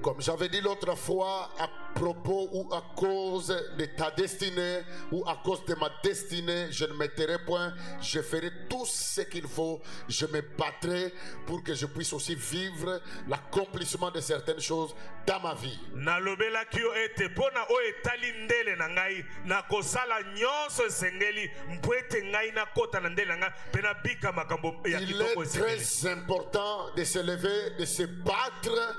Comme j'avais dit l'autre fois, à propos ou à cause de ta destinée ou à cause de ma destinée, je ne me tairai point, je ferai tout ce qu'il faut, je me battrai pour que je puisse aussi vivre l'accomplissement de certaines choses dans ma vie. Il est très important de se lever, de se battre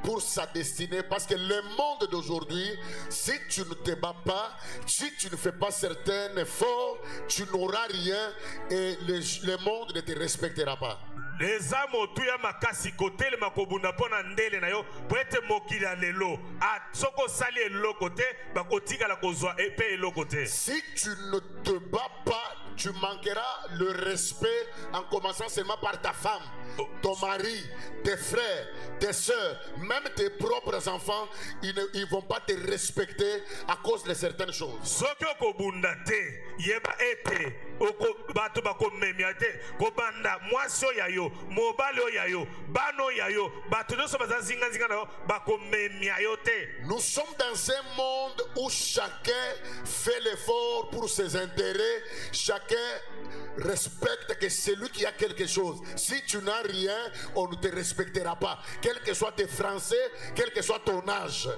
pour sa destinée, parce que le monde d'aujourd'hui, si tu ne te bats pas, si tu ne fais pas certains efforts, tu n'auras rien et le monde ne te respectera pas. Les amo tuya makasi kote le makobunda pona ndele na yo poete mokila lelo a soko sali elo kote bakotika la kozwa epe elo kote. Si tu ne te bats pas, tu manqueras le respect en commençant seulement par ta femme, ton mari, tes frères, tes soeurs, même tes propres enfants, ils ne vont pas te respecter à cause de certaines choses. Soki okobunda te yeba ete oko bato bakomemia te kobanda mwasi yayo mobali yayo bano yayo bato nyonso bazazinga zinga na yo bakomemia yo te. Nous sommes dans un monde où chacun fait l'effort pour ses intérêts, chacun respecte que celui qui a quelque chose. Si tu n'as rien, on ne te respectera pas, quel que soit tes français, quel que soit ton âge.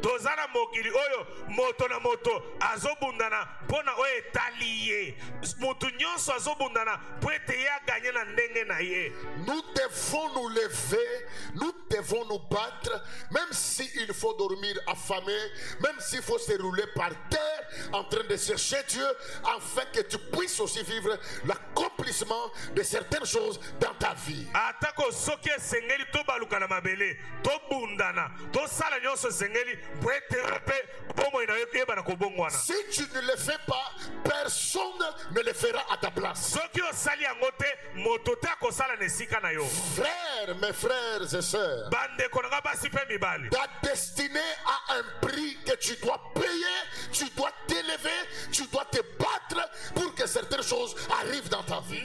Tozana mokili oyo moto na moto azobundana pona oyo taliye moto nyonso azobundana poete ya gagner na ndenge na ye. Nous devons nous lever, nous devons nous battre, même s'il faut dormir affamé, même s'il faut se rouler par terre en train de chercher Dieu, afin que tu puisses aussi vivre l'accomplissement de certaines choses dans ta vie. Atako soki sengeli to baluka na mabele to bundana to sala nyonso sengeli. Si tu ne le fais pas, personne ne le fera à ta place. Frères, mes frères et sœurs, ta destinée a un prix que tu dois payer, tu dois t'élever, tu dois te battre pour que certaines choses arrivent dans ta vie.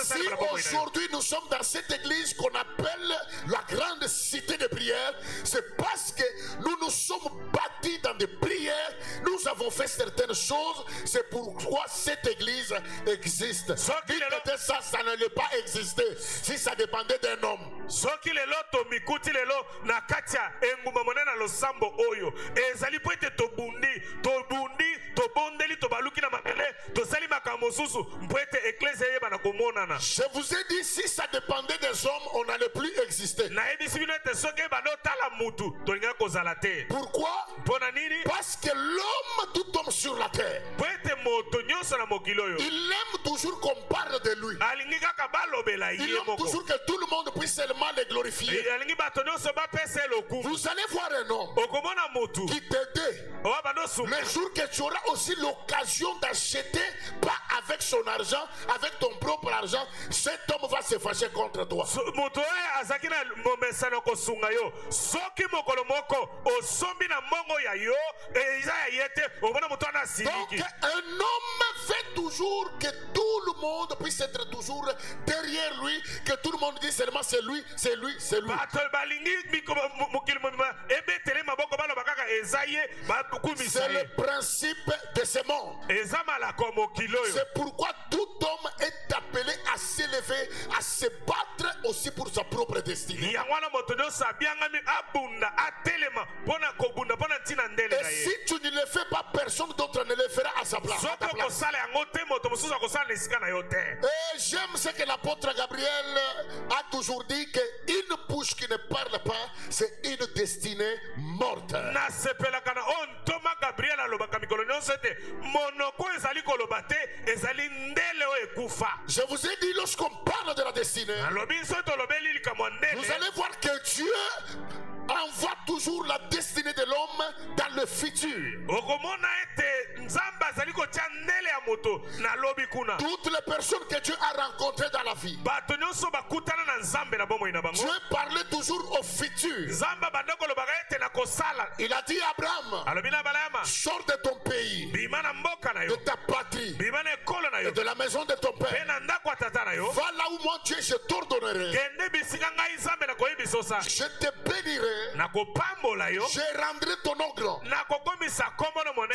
Si aujourd'hui nous sommes dans cette église qu'on appelle la grande cité de prière, c'est parce que nous nous sommes bâtis dans des prières, nous avons fait certaines choses, c'est pourquoi cette église existe. Dites ça, ça n'allait pas exister si ça dépendait d'un homme. Soki lelo to mikuti lelo na katia enguma monena lo sambo oyo ezali po ete to bondeli to baluki na mabele to sali makamosusu po ete ecclesia yeba na komonana. Je vous ai dit, si ça dépendait des hommes, on n'allait plus exister. Pourquoi? Parce que l'homme, tout homme sur la terre, il aime toujours qu'on parle de lui. Il aime toujours que tout le monde puisse seulement le glorifier. Vous allez voir un homme qui t'aide le jour que tu auras aussi l'occasion d'acheter, pas avec son argent, avec ton propre argent, cet homme va se fâcher contre toi. Donc un homme fait toujours que tout le monde puisse être toujours derrière lui, que tout le monde dise seulement c'est lui, c'est lui, c'est lui. C'est le principe de ce monde. C'est pourquoi tout homme est appelé à s'élever, à se battre aussi pour sa propre destinée. Et si tu ne le fais pas, personne d'autre ne le fera à sa place. Et j'aime ce que l'apôtre Gabriel a toujours dit, qu'une bouche qui ne parle pas, c'est une destinée morte. Je vous ai dit, lorsqu'on parle de la destinée, vous allez voir que Dieu envoie toujours la destinée de l'homme dans le futur. Toutes les personnes que Dieu a rencontrées dans la vie, Dieu parlait toujours au futur. Il a dit à Abraham, sors de ton pays, de ta patrie, et de la maison de ton père. Va là où moi Dieu je t'ordonnerai. Je te bénirai. Je rendrai ton nom grand.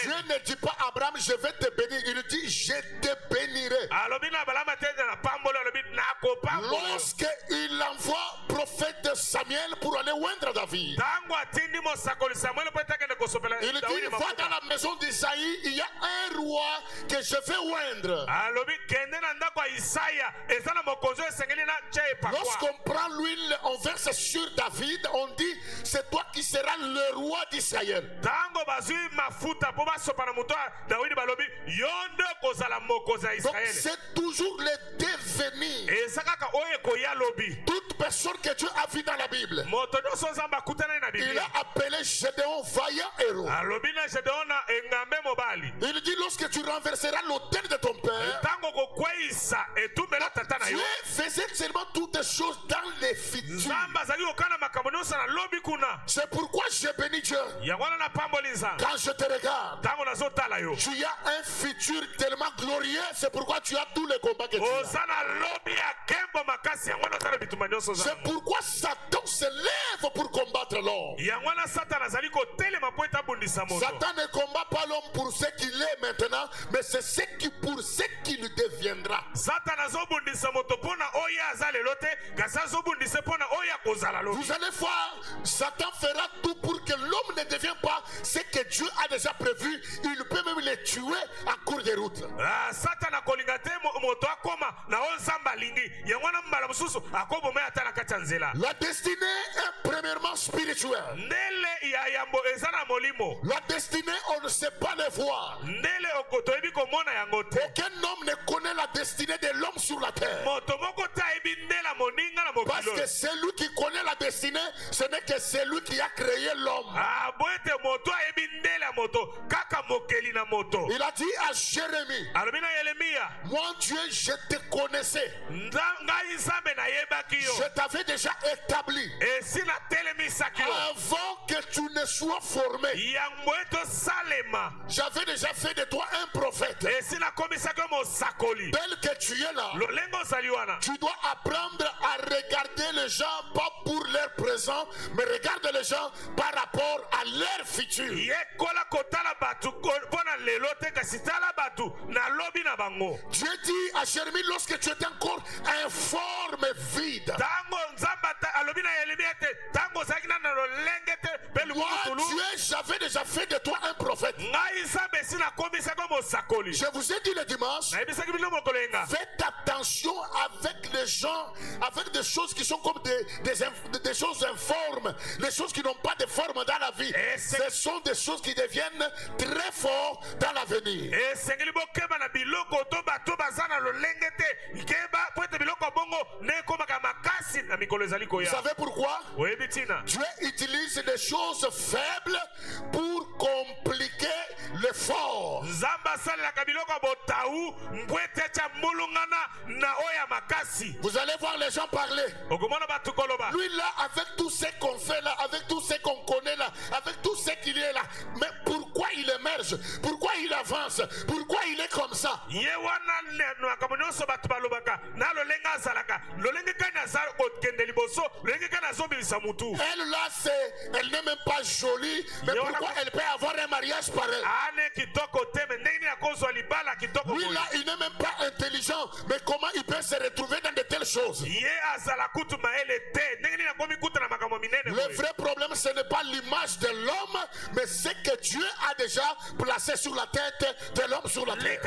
Dieu ne dit pas à Abraham je vais te bénir. Il dit je te bénirai. Lorsqu'il envoie prophète Samuel pour aller oindre David, il dit va dans la maison d'Isaïe, il y a un roi que je vais oindre. Lorsqu'on prend l'huile, on verse sur David, on dit c'est toi qui seras le roi d'Israël. Donc c'est toujours le devenir. Toute personne que Dieu a vue dans la Bible, il a appelé Gédéon vaillant héros. Il dit lorsque tu renverseras l'autel de ton père, Dieu faisait seulement toutes les choses dans les futurs. C'est pourquoi je bénis Dieu. Quand je te regarde, tu as un futur tellement glorieux. C'est pourquoi tu as tous les combats que tu as. C'est pourquoi Satan se lève pour combattre l'homme. Satan ne combat pas l'homme pour ce qu'il est maintenant, mais c'est pour ce qu'il deviendra. Vous allez voir, Satan fera tout pour que l'homme ne devienne pas ce que Dieu a déjà prévu. Il peut même les tuer à court de route. La destinée est premièrement spirituelle. La destinée, on ne sait pas les voir. Aucun homme ne connaît la destinée de l'homme sur la terre. Parce que celui qui connaît la destinée, ce n'est que celui qui a créé l'homme. Il a dit à Jérémie, moi Dieu, je te connaissais. Je t'avais déjà établi avant que tu ne sois formé. J'avais déjà fait de toi un prophète. Tel que tu es là, tu dois apprendre à regarder les gens pas pour leur présent, mais regarde les gens par rapport à leur futur. Dieu dit à Jérémie lorsque tu étais encore informe vide. Moi, Dieu, j'avais déjà fait de toi un prophète. Je vous ai dit le dimanche, faites attention avec les gens, avec des choses qui sont comme des choses informes, des choses qui n'ont pas de forme dans la vie. Ce sont des choses qui deviennent très fortes dans l'avenir. Vous savez pourquoi? Dieu utilise des choses faibles pour compliquer l'effort. Vous allez voir les gens parler. Lui là, avec tout ce qu'on fait là, avec tout ce qu'on connaît là, avec tout ce qu'il est là, mais pourquoi il émerge? Pourquoi il avance? Pourquoi il est comme ça? Elle là, elle n'est même pas jolie, mais pourquoi elle peut avoir un mariage pareil? Lui là, il n'est même pas intelligent, mais comment il peut se retrouver dans de telles choses? Le vrai problème, ce n'est pas l'image de l'homme, mais ce que Dieu a déjà placé sur la tête de l'homme sur la terre.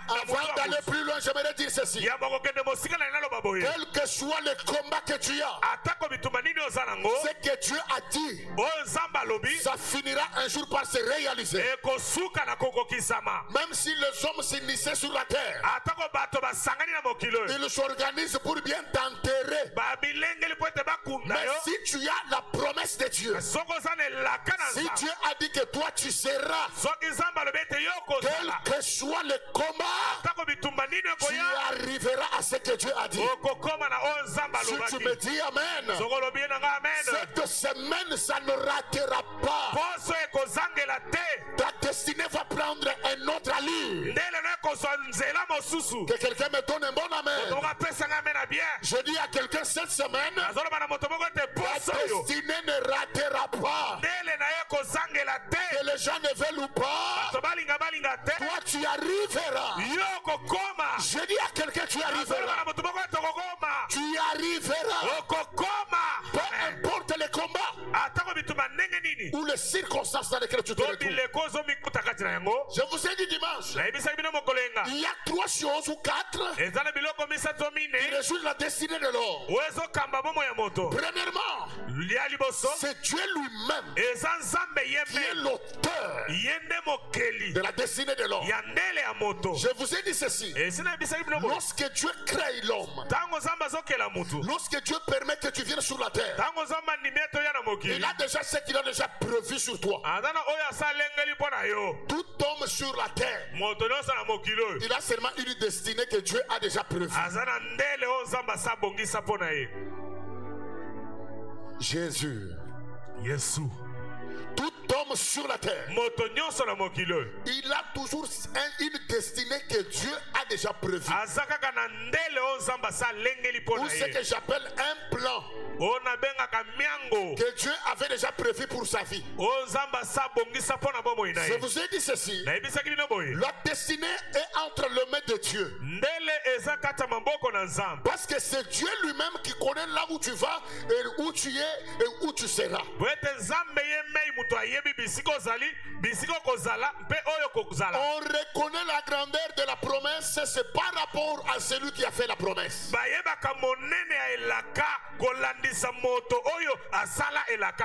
Avant d'aller plus loin, j'aimerais dire ceci. Tel que soit le combat que tu as, ce que Dieu a dit, ça finira un jour par se réaliser. Même si les hommes s'initiaient sur la terre, ils s'organisent pour bien t'enterrer. Mais si tu as la promesse de Dieu, si Dieu a dit que toi tu seras, quel que soit le combat, tu arriveras à ce que Dieu a dit. Si tu me dis Amen, cette semaine ça ne ratera pas. Ta destinée va prendre un autre allure. Que quelqu'un me donne un bon Amen. Je dis à quelqu'un cette semaine, ta destinée ne ratera pas. Que les gens ne veulent ou pas, toi tu arriveras. Je dis à quelqu'un, tu arriveras. Tu y arriveras. Peu importe les combats ou les circonstances dans lesquelles tu te retrouves. Je vous ai dit dimanche, il y a 3 choses ou 4 qui réjouissent la destinée de l'homme. Premièrement, c'est Dieu lui-même qui est l'auteur de la destinée de l'homme. Je vous ai dit ceci. Lorsque Dieu crée l'homme, lorsque Dieu permet que tu viennes sur la terre, il a déjà ce qu'il a déjà prévu sur toi. Tout homme sur la terre, il a seulement une destinée que Dieu a déjà prévue. Jésus. Tout homme sur la terre, il a toujours une destinée que Dieu a déjà prévue. Ou ce que j'appelle un plan que Dieu avait déjà prévu pour sa vie. Je vous ai dit ceci. La destinée est entre les mains de Dieu. Parce que c'est Dieu lui-même qui connaît là où tu vas, et où tu es et où tu seras. On reconnaît la grandeur de la promesse, c'est par rapport à celui qui a fait la promesse.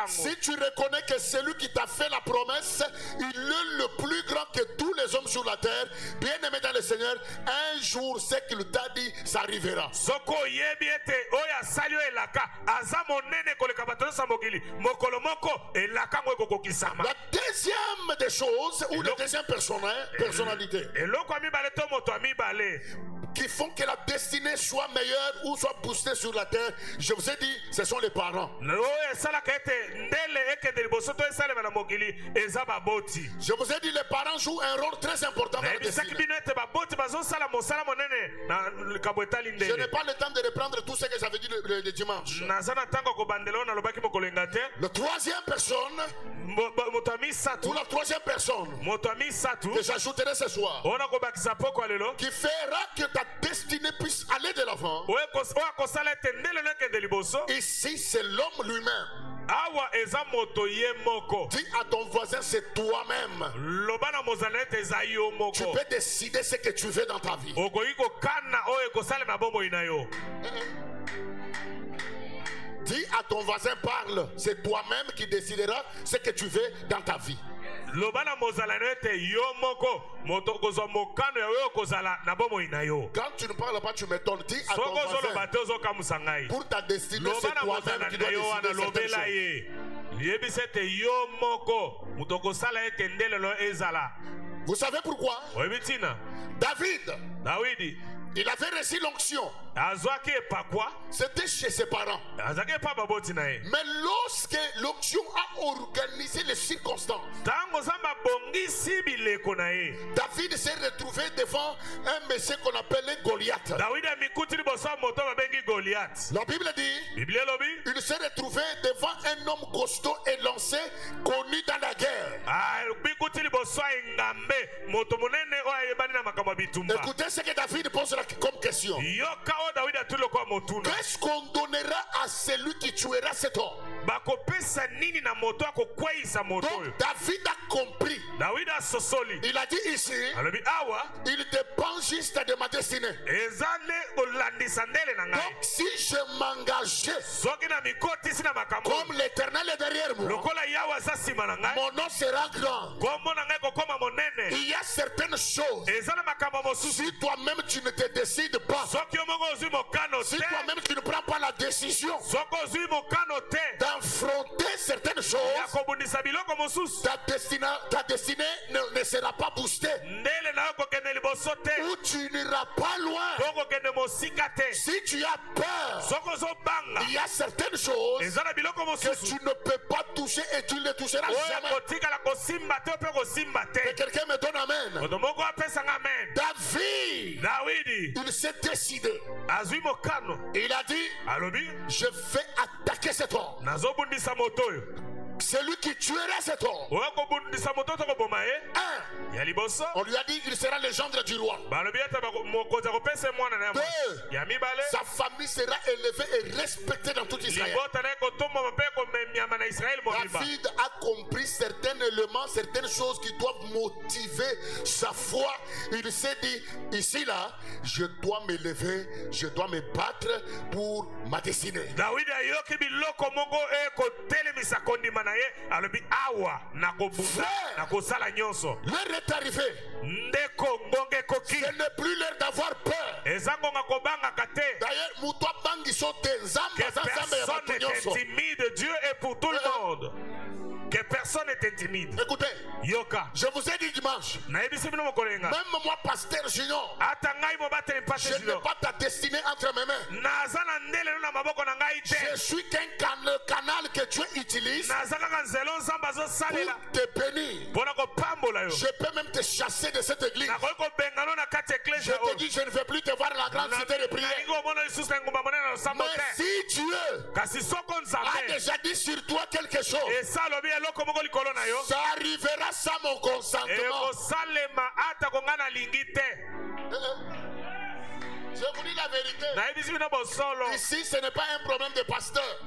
Si tu reconnais que celui qui t'a fait la promesse, il est le plus grand que tous les hommes sur la terre, bien aimé dans le Seigneur, un jour ce qu'il t'a dit, ça arrivera. La deuxième des choses, ou la deuxième personnalité qui font que la destinée soit meilleure ou soit boostée sur la terre, je vous ai dit, ce sont les parents. Je vous ai dit, les parents jouent un rôle très important dans la destinée. Je n'ai pas le temps de reprendre tout ce que j'avais dit le dimanche. La troisième personne, ou la troisième personne que j'ajouterai ce soir, qui fera que ta destinée puisse aller de l'avant, ici c'est l'homme lui-même. Dis à ton voisin, c'est toi-même. Tu peux décider ce que tu veux dans ta vie. Dis à ton voisin, parle. C'est toi-même qui décideras ce que tu veux dans ta vie. Quand tu ne parles pas, tu m'étonnes. Dis à ton voisin, pour ta destinée, c'est toi-même qui dois décider certaines choses. Vous savez pourquoi? David, il avait reçu l'onction. C'était chez ses parents. Mais lorsque l'onction a organisé les circonstances, David s'est retrouvé devant un monsieur qu'on appelait Goliath. La Bible dit, il s'est retrouvé devant un homme costaud et lancé, connu dans la guerre. Écoutez ce que David pose la comme question. Qu'est-ce qu'on donnera à celui qui tuera cet homme? Donc David a compris. Il a dit ici, il dépend juste de ma destinée. Donc si je m'engageais, comme l'Éternel est derrière moi, mon nom sera grand. Il y a certaines choses, si toi-même tu ne te décides pas, si toi-même tu ne prends pas la décision d'affronter certaines choses, ta destinée ne sera pas boostée, ou tu n'iras pas loin. Si tu as peur, il y a certaines choses que tu ne peux pas toucher et tu ne les toucheras jamais. Et quelqu'un me donne amen. David, il s'est décidé. Il a dit, je vais attaquer cet homme. Celui qui tuera cet homme. On lui a dit qu'il sera le gendre du roi. 2. Sa famille sera élevée et respectée dans tout Israël. David a compris certains éléments, certaines choses qui doivent motiver sa foi. Il s'est dit, ici là, je dois m'élever, je dois me battre pour ma destinée. L'heure est arrivée. Ce n'est plus l'heure d'avoir peur. D'ailleurs, personne n'est intimide. Dieu est pour tout le monde. Que personne n'est intimide. Écoutez, je vous ai dit dimanche, même moi, pasteur Junior, je n'ai pas ta destinée entre mes mains. Je suis qu'un canal que Dieu utilise pour te bénir. Je peux même te chasser de cette église. Je te dis, je ne vais plus te voir la grande cité de prière. Mais si Dieu a déjà dit sur toi quelque chose, ça arrivera sans mon consentement. Je vous dis la vérité. Ici, ce n'est pas un problème de pasteur.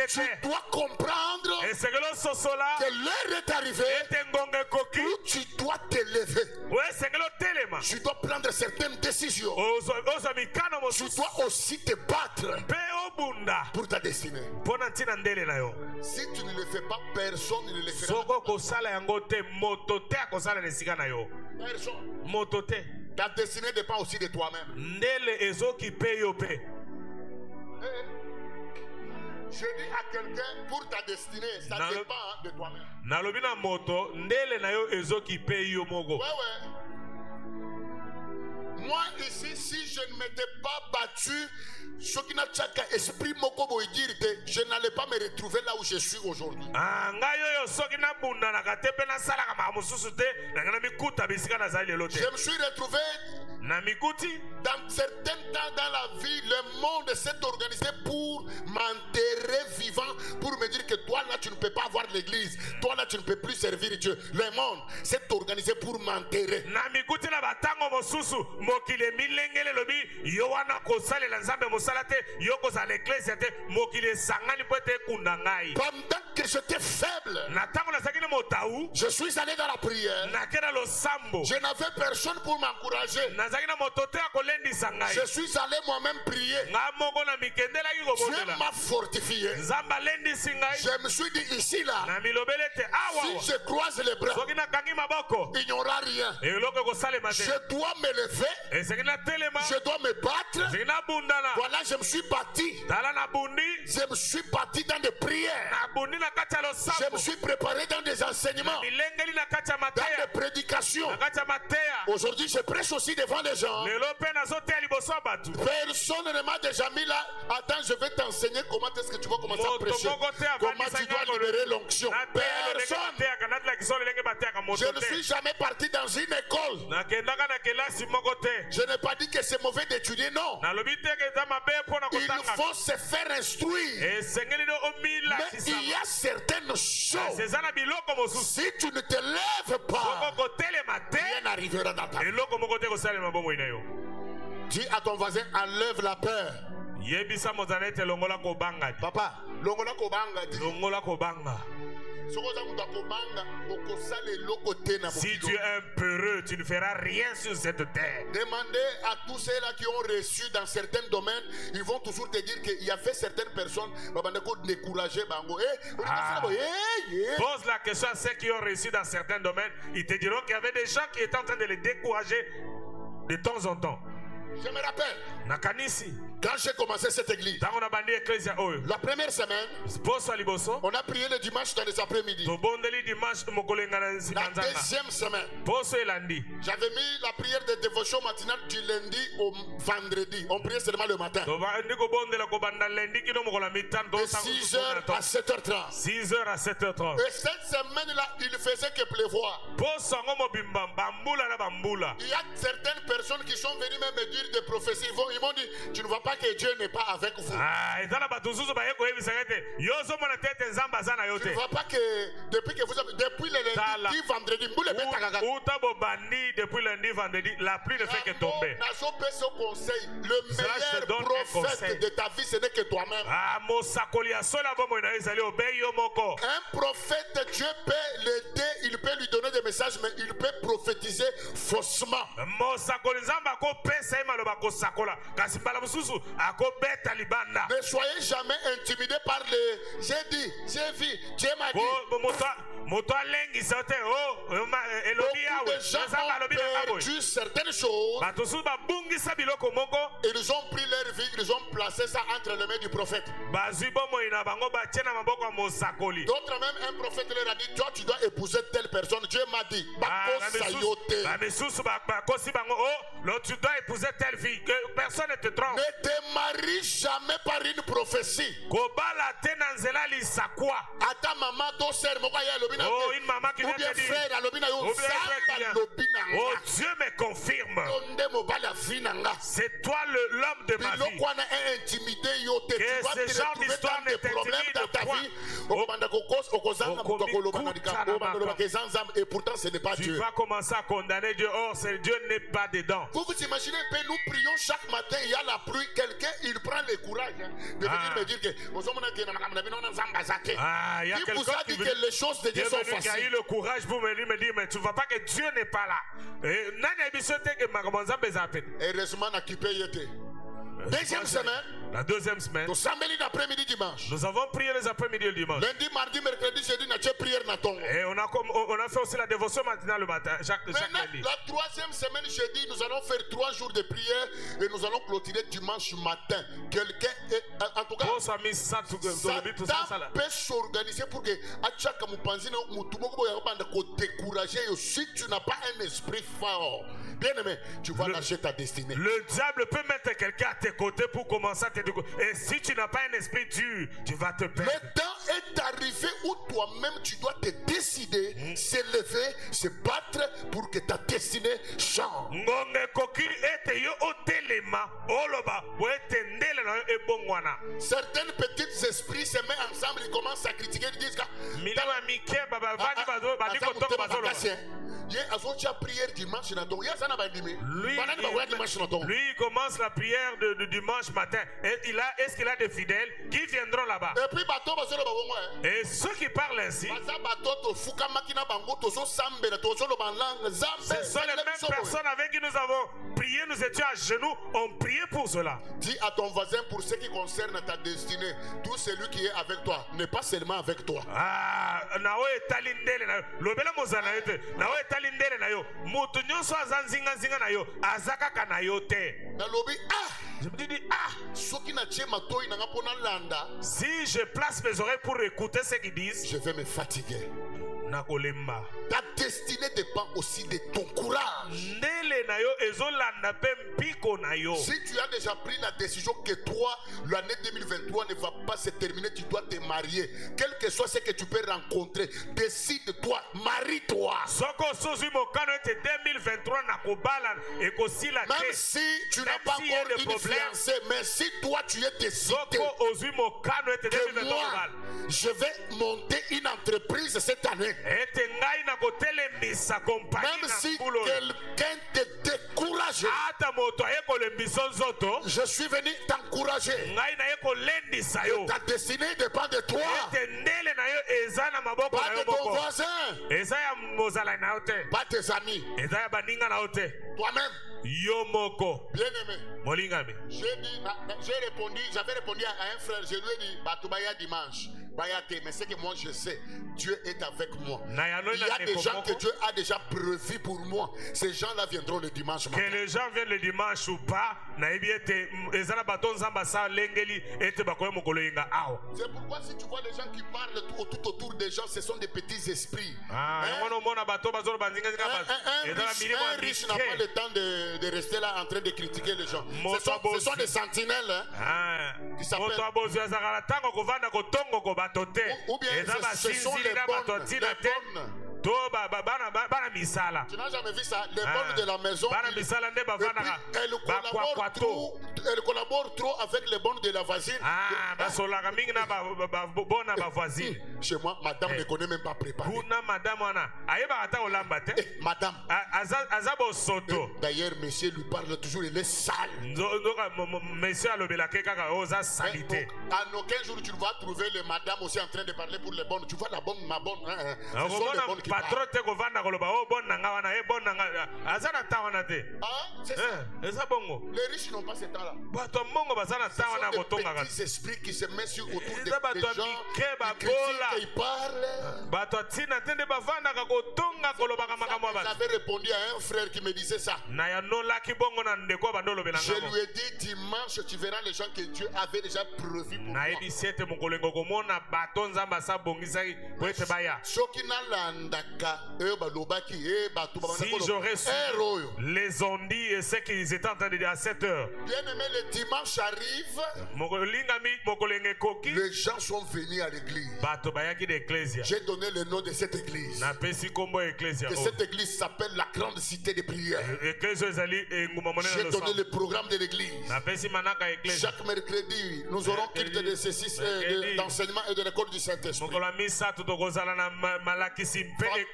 Tu dois comprendre que l'heure est arrivée où tu dois t'élever. Tu dois prendre certaines décisions. Tu dois aussi te battre pour ta destinée. Si tu ne le fais pas, personne ne le fera. Personne. Ta destinée dépend aussi de toi-même. Je dis à quelqu'un, pour ta destinée, ça dépend de toi-même. Ouais. Moi ici, si je ne m'étais pas battu, je n'allais pas me retrouver là où je suis aujourd'hui. Je me suis retrouvé dans certains temps dans la vie. Le monde s'est organisé pour m'enterrer vivant, pour me dire que toi là tu ne peux pas avoir l'église, toi là tu ne peux plus servir Dieu. Le monde s'est organisé pour m'enterrer. Pendant que j'étais faible, je suis allé dans la prière. Je n'avais personne pour m'encourager. Je suis allé moi-même prier. Dieu m'a fortifié. Je me suis dit ici là, si je croise les bras, il n'y aura rien. Je dois me lever, je dois me battre. Voilà, je me suis bâti. Je me suis bâti dans des prières. Je me suis préparé dans des enseignements, dans des prédications. Aujourd'hui, je prêche aussi devant les gens. Personne ne m'a déjà mis là. Attends, je vais t'enseigner comment est-ce que tu vas commencer à prêcher. Comment tu dois libérer l'onction. Personne. Je ne suis jamais parti dans une école. Je n'ai pas dit que c'est mauvais d'étudier, non. Il faut se faire instruire. Mais il y a certaines choses, si tu ne te lèves pas, rien n'arrivera dans ta vie. Dis à ton voisin, enlève la peur. Papa, longola kobanga. Si tu es un peureux, tu ne feras rien sur cette terre. Demandez à tous ceux-là qui ont reçu dans certains domaines, ils vont toujours te dire qu'il y avait certaines personnes découragées. Pose la question à ceux qui ont reçu dans certains domaines, ils te diront qu'il y avait des gens qui étaient en train de les décourager de temps en temps. Je me rappelle. Nakanisi. Quand j'ai commencé cette église, la première semaine, on a prié le dimanche dans les après-midi. La deuxième semaine, j'avais mis la prière de dévotion matinale du lundi au vendredi. On priait seulement le matin. De 6h à 7h30. 6h à 7h30. Et cette semaine-là, il ne faisait que pleuvoir. Il y a certaines personnes qui sont venues me dire des prophéties. Ils m'ont dit, tu ne vois pas que Dieu n'est pas avec vous. Tu ne vois pas que depuis que vous avez, depuis le lundi, vendredi, depuis lundi, vendredi, la pluie ne fait que tomber. Le meilleur prophète de ta vie, ce n'est que toi-même. Un prophète, Dieu peut l'aider, il peut lui donner des messages, mais il peut prophétiser faussement. Ne soyez jamais intimidés par les j'ai dit, j'ai vu, Dieu m'a dit. Beaucoup de gens ont perdu certaines choses. Ils ont pris leur vie, ils ont placé ça entre les mains du prophète. D'autres même, un prophète leur a dit, toi tu dois épouser telle personne. Dieu m'a dit, tu dois épouser telle fille, que personne ne te trompe. Ne te marie jamais par une prophétie. À ta maman, ton sœur, oh, une maman qui vient te dire, oh, Dieu me confirme. C'est toi l'homme de ma vie. Que ce genre d'histoire ne t'intimide point. Et pourtant ce n'est pas Dieu. Tu vas commencer à condamner Dieu. Or, Dieu n'est pas dedans. Vous vous imaginez un peu, nous prions chaque matin, il y a la pluie, quelqu'un il prend le courage de venir me dire que il vous a dit que les choses de Dieu sont faciles. Il a eu le courage pour me dire, mais tu ne vois pas que Dieu n'est pas là. Heureusement, deuxième semaine. La deuxième semaine, nous avons prié les après-midi et le dimanche. Lundi, mardi, mercredi, jeudi, et on a fait aussi la dévotion matinale le matin, chaque lundi. La troisième semaine, jeudi, nous allons faire 3 jours de prière et nous allons clôturer dimanche matin. Quelqu'un, en tout cas, Satan peut s'organiser pour que si tu n'as pas un esprit fort, bien aimé, tu vas lâcher ta destinée. Le diable peut mettre quelqu'un à tes côtés pour commencer à te dire. Et si tu n'as pas un esprit dur, tu vas te perdre. Le temps est arrivé où toi-même tu dois te décider, s'élever, se battre pour que ta destinée change. Certains petits esprits se mettent ensemble, ils commencent à critiquer, ils disent lui, il commence la prière de dimanche matin. Est-ce qu'il a des fidèles qui viendront là-bas? Et ceux qui parlent ainsi, ce sont les mêmes personnes avec qui nous avons prié, nous étions à genoux, on priait pour cela. Dis à ton voisin, pour ce qui concerne ta destinée, tout celui qui est avec toi n'est pas seulement avec toi. Je me dis, si je place mes oreilles pour écouter ce qu'ils disent, je vais me fatiguer. Ta destinée dépend aussi de ton courage. Si tu as déjà pris la décision que toi, l'année 2023 ne va pas se terminer, tu dois te marier. Quel que soit ce que tu peux rencontrer, décide-toi, marie-toi. Même si tu n'as pas encore une fiancée, mais si toi tu es décidé que moi, je vais monter une entreprise cette année. Même si quelqu'un te décourage, je suis venu t'encourager. Ta destinée dépend de toi, pas de ton voisin, pas tes amis, toi-même. Bien-aimé, j'avais répondu à un frère, je lui ai dit, Batubaya dimanche. Mais c'est que moi je sais, Dieu est avec moi. Il y a des gens que Dieu a déjà prévus pour moi. Ces gens-là viendront le dimanche matin. Que les gens viennent le dimanche ou pas, c'est pourquoi si tu vois des gens qui parlent tout autour des gens, ce sont des petits esprits. Un riche n'a pas le temps de rester là en train de critiquer les gens. Ce sont des sentinelles qui s'appellent. Ou bien ce sont les bonnes. Tu n'as jamais vu ça? Les bonnes de la maison, elles collaborent trop avec les bonnes de la voisine. Chez moi, madame ne connaît même pas préparer. Madame. D'ailleurs, monsieur lui parle toujours, il est sale. En aucun jour, tu vas trouver les madames aussi en train de parler pour les bonnes. Tu vois la bonne, ma bonne. Ce sont les bonnes qui parlent. C'est ça. Les riches n'ont pas ce temps-là. Ce sont des petits esprits qui se mettent sur autour des gens, ils critiquent, ils parlent. J'avais répondu à un frère qui me disait ça. Je lui ai dit, dimanche, tu verras les gens que Dieu avait déjà prévus pour moi. Si j'aurais su les ondits et ce qu'ils étaient en train de dire à 7 heures. Bien aimé, le dimanche arrive. Les gens sont venus à l'église. J'ai donné le nom de cette église. Que cette église s'appelle la grande cité de prière. J'ai donné le programme de l'église. Chaque mercredi, nous aurons culte de ceci, d'enseignement et de l'école du Saint-Esprit.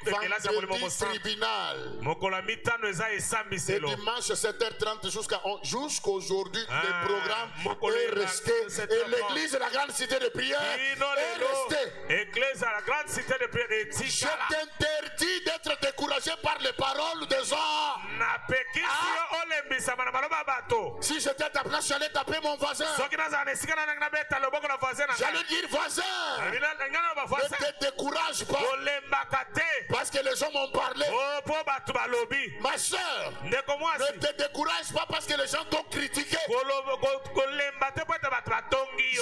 Vendredi, tribunal. Et dimanche 7h30 jusqu'à aujourd'hui, le programme est resté. Et l'église de la grande cité de prière est restée. Je t'interdis d'être découragé par les paroles des hommes. Si j'étais à ta place, j'allais taper mon voisin. J'allais dire voisin, ne te décourage pas. Parce que les gens m'ont parlé. Ma soeur, ne te décourage pas parce que les gens t'ont critiqué.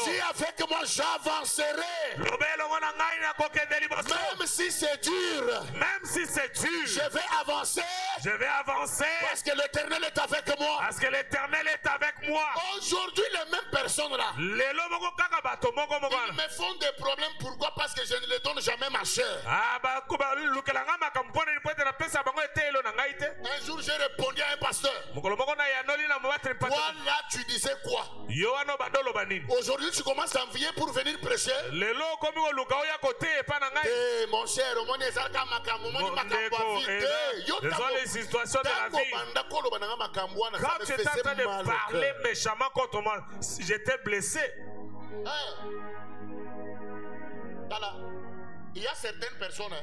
Si avec moi j'avancerai, même si c'est dur, je vais avancer. Parce que l'Éternel est avec moi. Aujourd'hui, les mêmes personnes là, ils me font des problèmes. Pourquoi? Parce que je ne les donne jamais ma chair. Un jour, j'ai répondu à un pasteur. Toi là, tu disais quoi? Aujourd'hui, tu commences à envier pour venir prêcher. Mon cher, les situations de la vie. Quand tu es en train de parler méchamment contre moi, j'étais blessé. Il y a certaines personnes.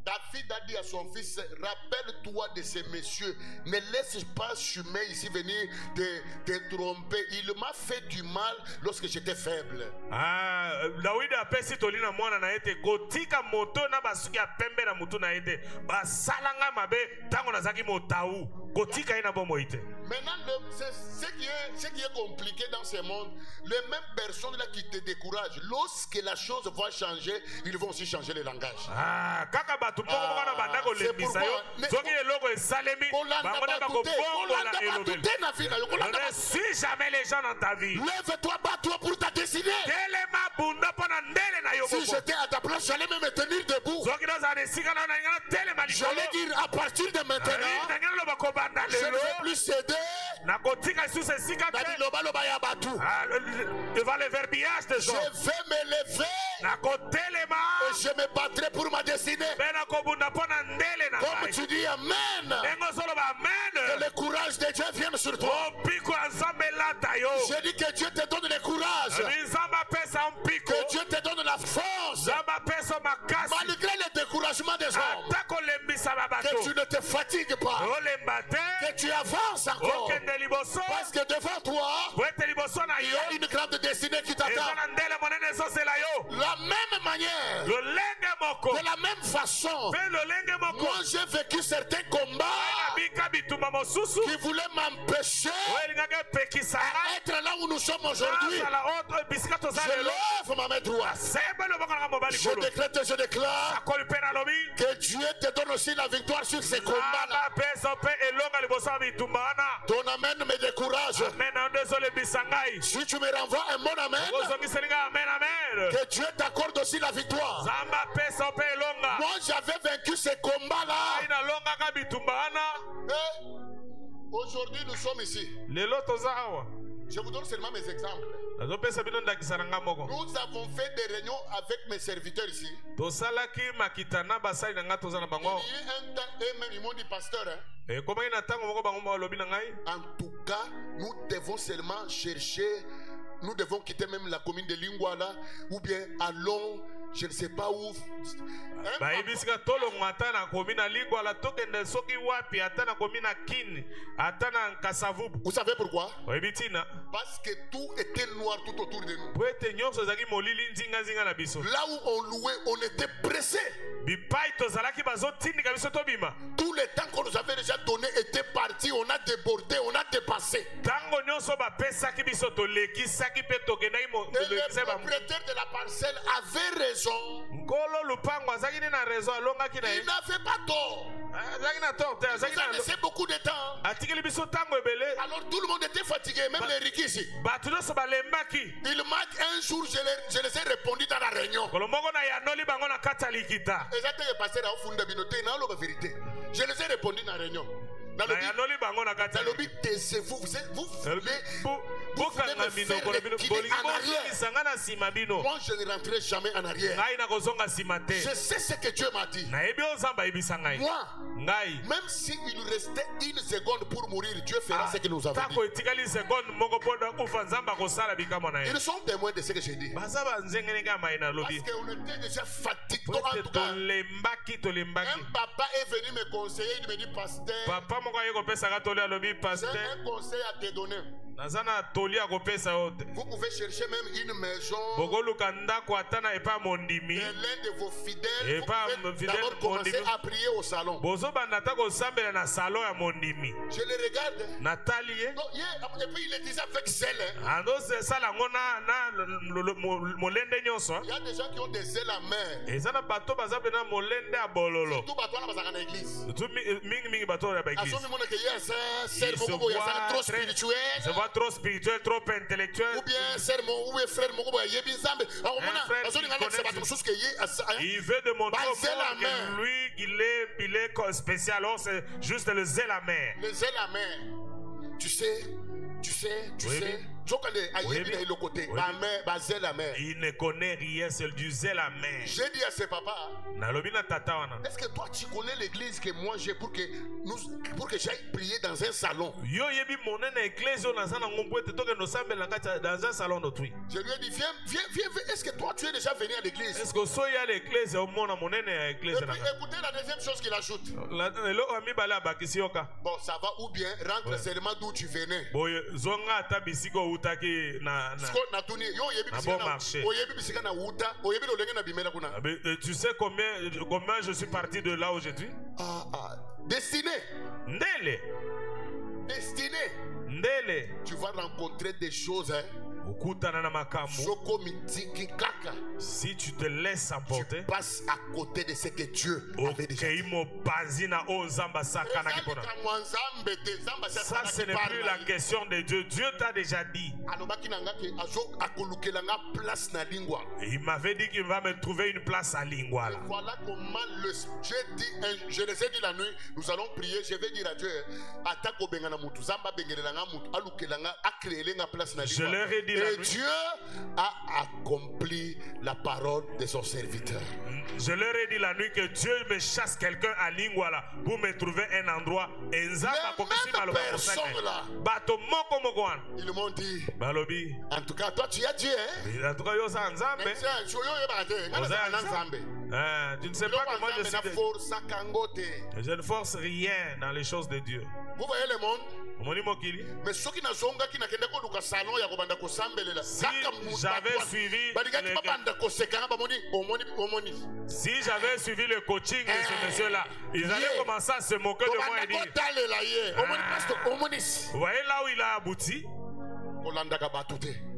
David a dit à son fils, rappelle-toi de ces messieurs, ne laisse pas Chumé ici venir te tromper. Il m'a fait du mal lorsque j'étais faible. David a pesi tolina mwana na ete kotika moto na basuki ya pembe na mutu na ete basalanga mabe tango nazaki motau kotika ina bomo ite. Maintenant, ce qui est compliqué dans ce monde, les mêmes personnes là qui te découragent, lorsque la chose va changer, ils vont aussi changer le langage. Kaka bato moko moko na banda kolembisa yo soki eloko esalemi bango na bakobongola elobeli. Ne suis jamais les gens dans ta vie. Lève-toi, bats-toi pour ta destinée. Telema bunda pona ndele na yo. Si j'étais à ta place, j'allais me tenir debout. J'allais dire à partir de maintenant, je ne vais plus céder devant le verbiage des hommes. Je vais me lever et je me battrai pour ma destinée. Comme tu dis Amen, que le courage de Dieu vienne sur toi. Je dis que Dieu te donne le courage, que Dieu te donne la force malgré le découragement des hommes, que tu ne te fatigues pas, que tu avances encore, parce que devant toi il y a une grande destinée qui t'attend. La même manière, de la même façon, moi j'ai vécu certains combats qui voulaient m'empêcher à être là où nous sommes aujourd'hui. Je lève ma main droite, je décrète et je déclare que Dieu te donne aussi la victoire sur ces combats-là. Ton amen me décourage. Si tu me renvoies un bon amen, que Dieu t'accorde aussi la victoire. Moi j'avais vaincu ces combats-là. Aujourd'hui nous sommes ici. Je vous donne seulement mes exemples. Nous avons fait des réunions avec mes serviteurs ici. Il y a un temps, et même ils m'ont dit pasteur, en tout cas, nous devons seulement chercher, nous devons quitter même la commune de Lingwala, ou bien allons, je ne sais pas où. Vous savez pourquoi? Parce que tout était noir tout autour de nous. Là où on louait, on était pressé. Tout le temps qu'on nous avait déjà donné était parti, on a débordé, on a dépassé. Et le propriétaire de la parcelle avait raison. Il n'avait pas tort. Ça a laissé beaucoup de temps. Alors tout le monde était fatigué, même les rikishi. Il manque un jour, je les ai répondu dans la réunion. Je les ai répondu dans la réunion. Dans le but, taisez-vous. Vous voulez me faire reculer en arrière. Moi, je ne rentrerai jamais en arrière. Je sais ce que Dieu m'a dit. Moi, même s'il restait une seconde pour mourir, Dieu fera ce qu'il nous avait dit. Ils sont témoins de ce que j'ai dit. Parce qu'on était déjà fatigués. Un papa est venu me conseiller, il me dit, pasteur, j'ai un conseil à te donner. Vous pouvez chercher même une maison et l'un de vos fidèles. Vous pouvez d'abord commencer à prier au salon. Je le regarde. Et puis il le disait avec zèle. Il y a des gens qui ont des zèles amers. Surtout dans l'église. Trop spirituel. Trop spirituel, trop intellectuel. Ou bien frère, il veut démontrer que lui, il est spécial. Alors c'est juste le zèle amer. Le zèle amer. Tu sais. Il ne connaît rien, c'est du zèle amer. J'ai dit à ses papas, est-ce que toi tu connais l'église que moi j'ai pour que j'aille prier dans un salon? Je lui ai dit, viens, est-ce que toi tu es déjà venu à l'église? Et puis écoutez la deuxième chose qu'il ajoute. Bon, ça va, ou bien rentre seulement d'où tu venais. Tu sais combien je suis parti de là aujourd'hui? Destiné. Ndele. Destiné. Ndele. Tu vas rencontrer des choses, hein? okutana na makambo, soko mitiki kaka, si tu te laisses emporter, tu passes à côté de ce que Dieu avait déjà dit. Ça, ce n'est plus la question de Dieu. Dieu t'a déjà dit. Il m'avait dit qu'il va me trouver une place à Lingwala. Voilà comment je les ai dit la nuit, nous allons prier. Je vais dire à Dieu, je leur ai dit la et nuit. Dieu a accompli la parole de son serviteur. Je leur ai dit la nuit que Dieu me chasse quelqu'un à Lingwala pour me trouver un endroit. Les mêmes personnes là, ils m'ont dit, en tout cas, toi tu as dit, hein? Tu ne sais pas comment je ne force rien dans les choses de Dieu. Vous voyez le monde? Mais ceux qui n'ont pas salon, si j'avais suivi le coaching de ce monsieur-là, ils allaient commencer à se moquer de moi et dire, vous voyez là où il a abouti?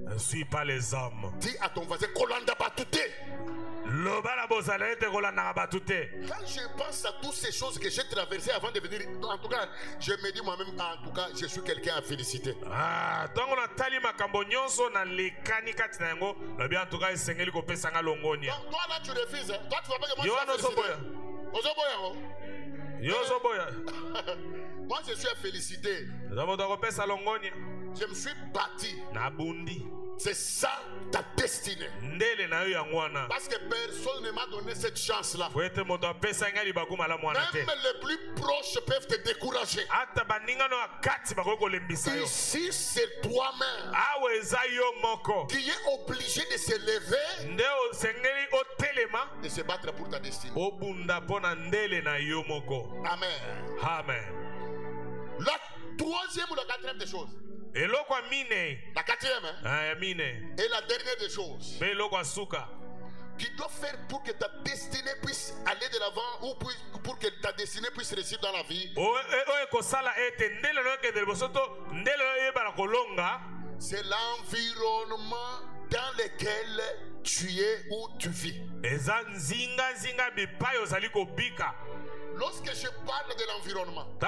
Ne suis pas les hommes. Dis à ton voisin, quand je pense à toutes ces choses que j'ai traversées avant de venir, en tout cas, je me dis moi-même, en tout cas, je suis quelqu'un à féliciter. Toi là, tu refuses. Hein? Toi, tu vois pas que moi, moi, je suis à féliciter. Je me suis bâti. C'est ça ta destinée. Parce que personne ne m'a donné cette chance-là. Même les plus proches peuvent te décourager. Ici, c'est toi-même qui est obligé de se lever, de se battre pour ta destinée. Amen. Amen. La troisième ou la quatrième des choses. La quatrième, hein? Et la dernière des choses qui doit faire pour que ta destinée puisse aller de l'avant ou pour que ta destinée puisse réussir dans la vie, c'est l'environnement dans lequel tu es ou tu vis. Lorsque je parle de l'environnement, je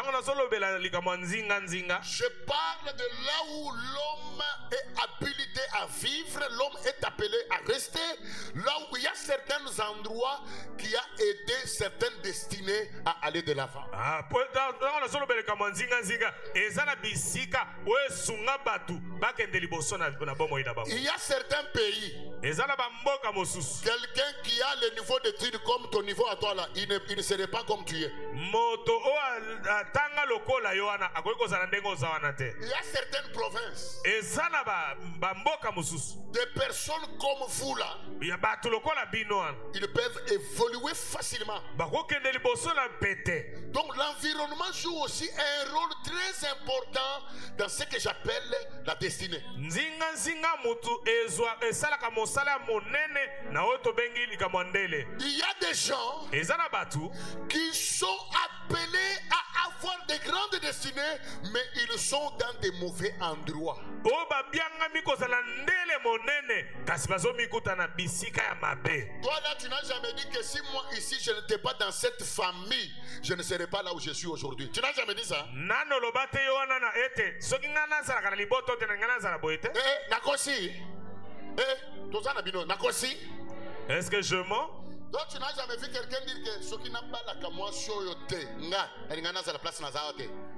parle de là où l'homme est habilité à vivre, l'homme est appelé à rester, là où il y a certains endroits qui a aidé certaines destinées à aller de l'avant. Il y a certains pays, quelqu'un qui a le niveau d'études comme ton niveau à toi là, il ne serait pas comme tu es. Il y a certaines provinces, des personnes comme vous là, ils peuvent évoluer facilement. Donc l'environnement joue aussi un rôle très important dans ce que j'appelle la destinée. Il y a des gens qui sont appelés à avoir de grandes destinées, mais ils sont dans des mauvais endroits. Toi là, tu n'as jamais dit que si moi ici je n'étais pas dans cette famille, je ne serais pas là où je suis aujourd'hui. Tu n'as jamais dit ça? Est-ce que je mens? Donc tu n'as jamais vu quelqu'un dire que ce qui n'a pas la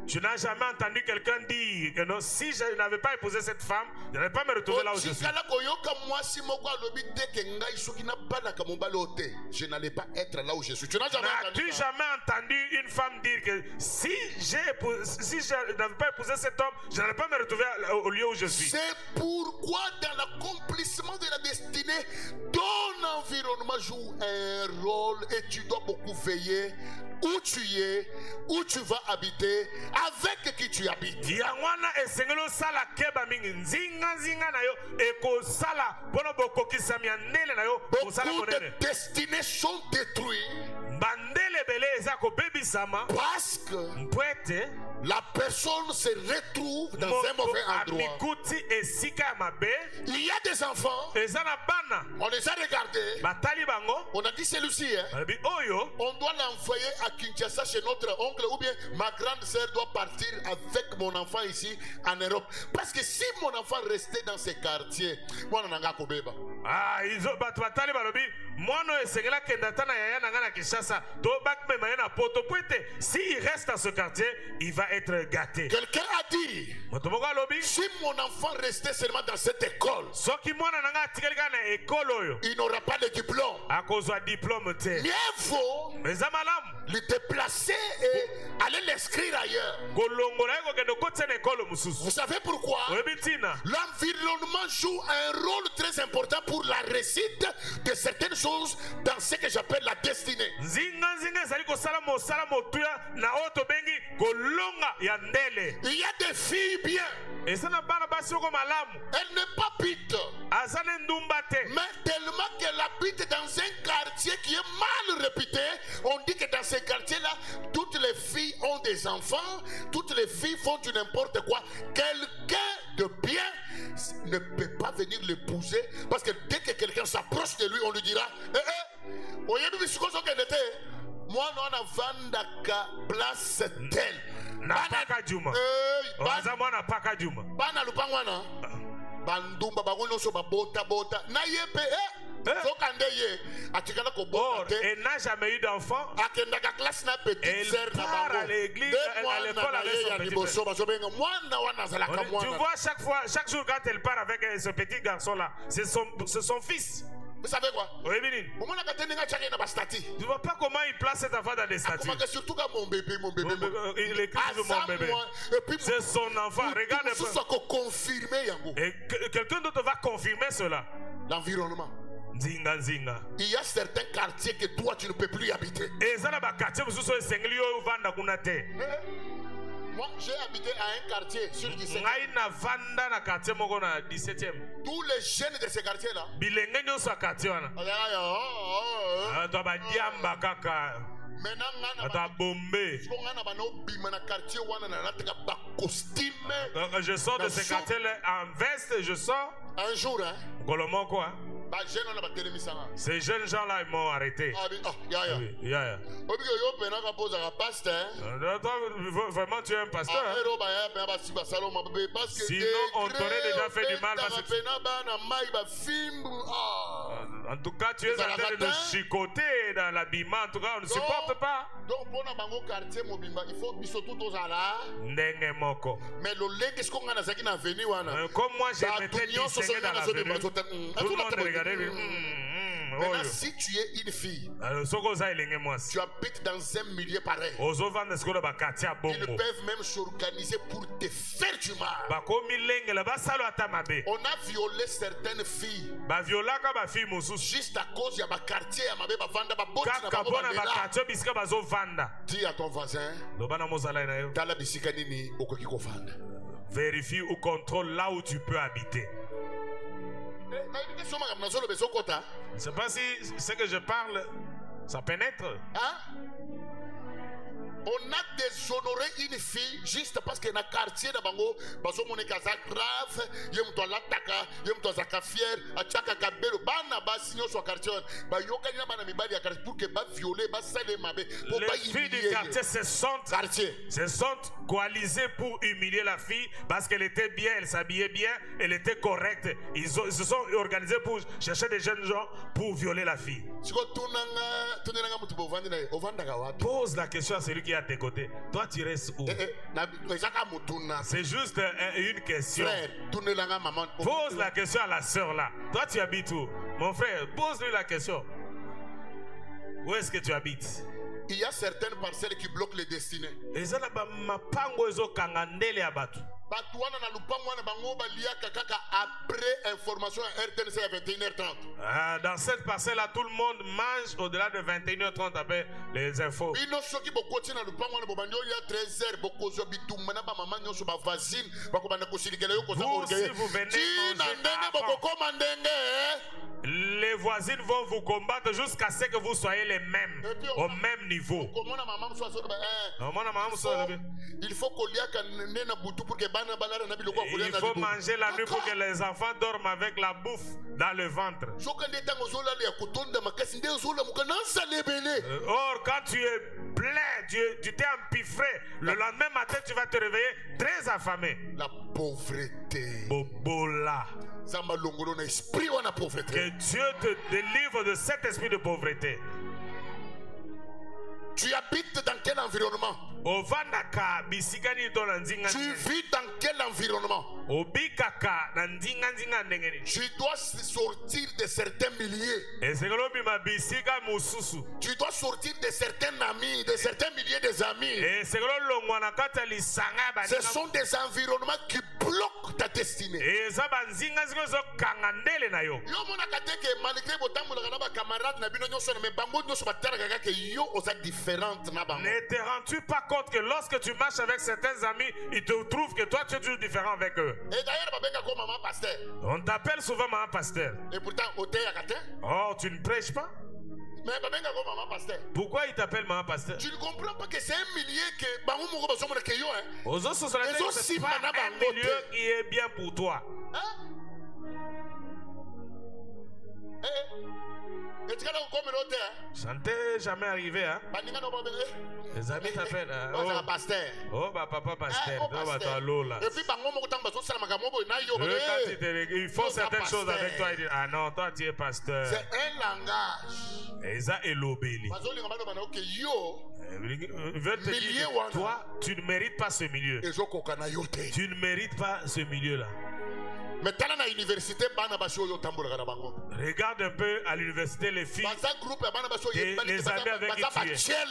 tu n'as jamais entendu quelqu'un dire que non, si je n'avais pas épousé cette femme, je n'allais pas me retrouver là où je suis. Je n'allais pas être là où je suis. Tu n'as jamais entendu une femme dire que si je n'avais pas épousé cet homme, je n'allais pas me retrouver au lieu où je suis. C'est pourquoi dans l'accomplissement de la destinée, ton environnement joue un rôle et tu dois beaucoup veiller où tu es, où tu vas habiter, avec qui tu habites. Yangwana esengelo sala keba mingi nzinga na yo ekosala bono bokokisa miandele na yo osala Beaucoup monene. de destinées sont détruites Bandele bele eza ko bebisama parce que mpwete la personne se retrouve dans un mauvais endroit. amikuti esika ya mabe. Il y a des enfants, Eza na bana on les a regardés, batali bango on a dit celui-ci, hein, balobi oyo on doit l'envoyer à Kinshasa chez notre oncle, ou bien ma grande sœur doit partir avec mon enfant ici en Europe. Parce que si mon enfant restait dans ces quartiers, moi on a kobeba. izo bato batali balobi mwana oyo esengela kenda ta na yaya na ngai na Kinshasa to bakmema ye na poto po ete si il reste dans ce quartier il va être gâté. Quelqu'un a dit, Moto moko alobi si mon enfant restait seulement dans cette école, soki mwana na ngai atikali kaka na ekolo oyo il n'aura pas de diplôme. akozwa diplôme te. Mieux vaut Eza malamu le déplacer et aller l'inscrire ailleurs. kolongola ye kokende okotisa na ekolo mosusu. Vous savez pourquoi? Oyebi ntina L'environnement joue un rôle très important pour la réussite de certaines choses dans ce que j'appelle la destinée. nzinga ezali kosala mosala motuya na oyo tobengi kolonga ya ndele. Il y a des filles bien, eza na bana basi oko malamu elle n'est pas pite, aza ne ndumba te mais tellement qu'elle habite dans un quartier qui est mal réputé. On dit que dans ces quartiers-là, toutes les filles ont des enfants, toutes les filles font du n'importe quoi. Quelqu'un de bien ne peut pas venir l'épouser parce que dès que quelqu'un s'approche de lui, on lui dira moi non avandaka place tel na paka juma aza mwana paka juma bana lupangwana bandumba bango nyonso babota na ye pe sokande ye atikala kobota te elle n'a jamais eu d'enfant. akendaka classe na petite sœur na part à l'église, à l'école avec son petit liboso bazobenga mwana wana azalaka Tu mwana. vois, chaque jour quand elle part avec ce petit garçon là, c'est son fils. Vous savez quoi? Oui, Bénin. Tu Tu vois pas comment il place cet enfant dans des statues. surtout quand mon bébé. Il écrit sur mon bébé. C'est son enfant. Regarde un peu. Et quelqu'un d'autre va confirmer cela. L'environnement. Zinga. Il y a certains quartiers que toi tu ne peux plus y habiter. Et ça là quartier vous soyez sengli yo vanda kuna te. Moi j'ai habité à un quartier sur 17e. Ngai na vanda na quartier moko na 17e. Tous les jeunes de ce quartier là. Bilenge nyo sa quartier wana. Ata ba diamba kaka. Ata bombe. Je sors de ce quartier là en veste, je sors. Un jour hein. Golomon quoi? Ces jeunes gens-là, ils m'ont arrêté. Vraiment, tu es un pasteur. Sinon, on t'aurait déjà fait du mal. En tout cas, tu es en train de nous chicoter dans l'habillement. En tout cas, on ne supporte pas. Donc, pour notre quartier, il faut que nous mais comme moi, j'ai été distingué dans la venue. Tout le monde regardait. Maintenant, si tu es une fille, tu habites dans un milieu pareil, ils peuvent même s'organiser pour te faire du mal. On a violé certaines filles juste à cause de ma quartier. Dis à ton voisin, vérifie ou contrôle là où tu peux habiter. Je ne sais pas si ce que je parle, ça pénètre. Hein? On a déshonoré une fille juste parce que dans le quartier de Bango, baso mon ekaza grave, yem to lataka, yem to zaka fier, achaka kabelo, bana basinyo sur quartier, ba yoka ni bana mibali ya quartier pour que ba violer, ba sale mabe, pour pas humilier. Les filles du quartier se sont coalisées pour humilier la fille parce qu'elle était bien, elle s'habillait bien, elle était correcte. Ils se sont organisés pour chercher des jeunes gens pour violer la fille. Pose la question à celui qui est à tes côtés. Toi, tu restes où? C'est juste une question. Pose la question à la sœur là. Toi, tu habites où? Mon frère, pose-lui la question. Où est-ce que tu habites? Il y a certaines parcelles qui bloquent les destinées. après information RTNC à 21h30. Dans cette parcelle-là, tout le monde mange au-delà de 21h30 après les infos. Vous, si vous venez les voisines vont vous combattre jusqu'à ce que vous soyez les mêmes, au même niveau. Il faut manger la nuit pour que les enfants dorment avec la bouffe dans le ventre. Or, quand tu es plein, tu t'es empiffré, le lendemain matin, tu vas te réveiller très affamé. La pauvreté. Bobola. Que Dieu te délivre de cet esprit de pauvreté. Tu habites dans quel environnement? Tu vis dans quel environnement? Tu dois sortir de certains milliers. Tu dois sortir de certains amis, de certains milliers d'amis. Ce sont des environnements qui bloquent ta destinée. Ne te rends-tu pas compte que lorsque tu marches avec certains amis, ils te trouvent que toi tu es toujours différent avec eux? Et d'ailleurs, maman pasteur. On t'appelle souvent maman pasteur. Et pourtant, oh, tu ne prêches pas? Mais maman pasteur. Pourquoi il t'appelle maman pasteur? Tu ne comprends pas que c'est un millier que c'est pas un milieu qui est bien pour toi. Ça ne t'est jamais arrivé, hein? Les amis t'appellent. Oh, bah papa pasteur. Et puis, ils font certaines choses avec toi. Ils disent, ah non, toi tu es pasteur. C'est un langage. Et ça est l'obéli. Ils veulent te dire, toi, tu ne mérites pas ce milieu. Tu ne mérites pas ce milieu-là. Regarde un peu à l'université les filles, les amis avec qui tu es.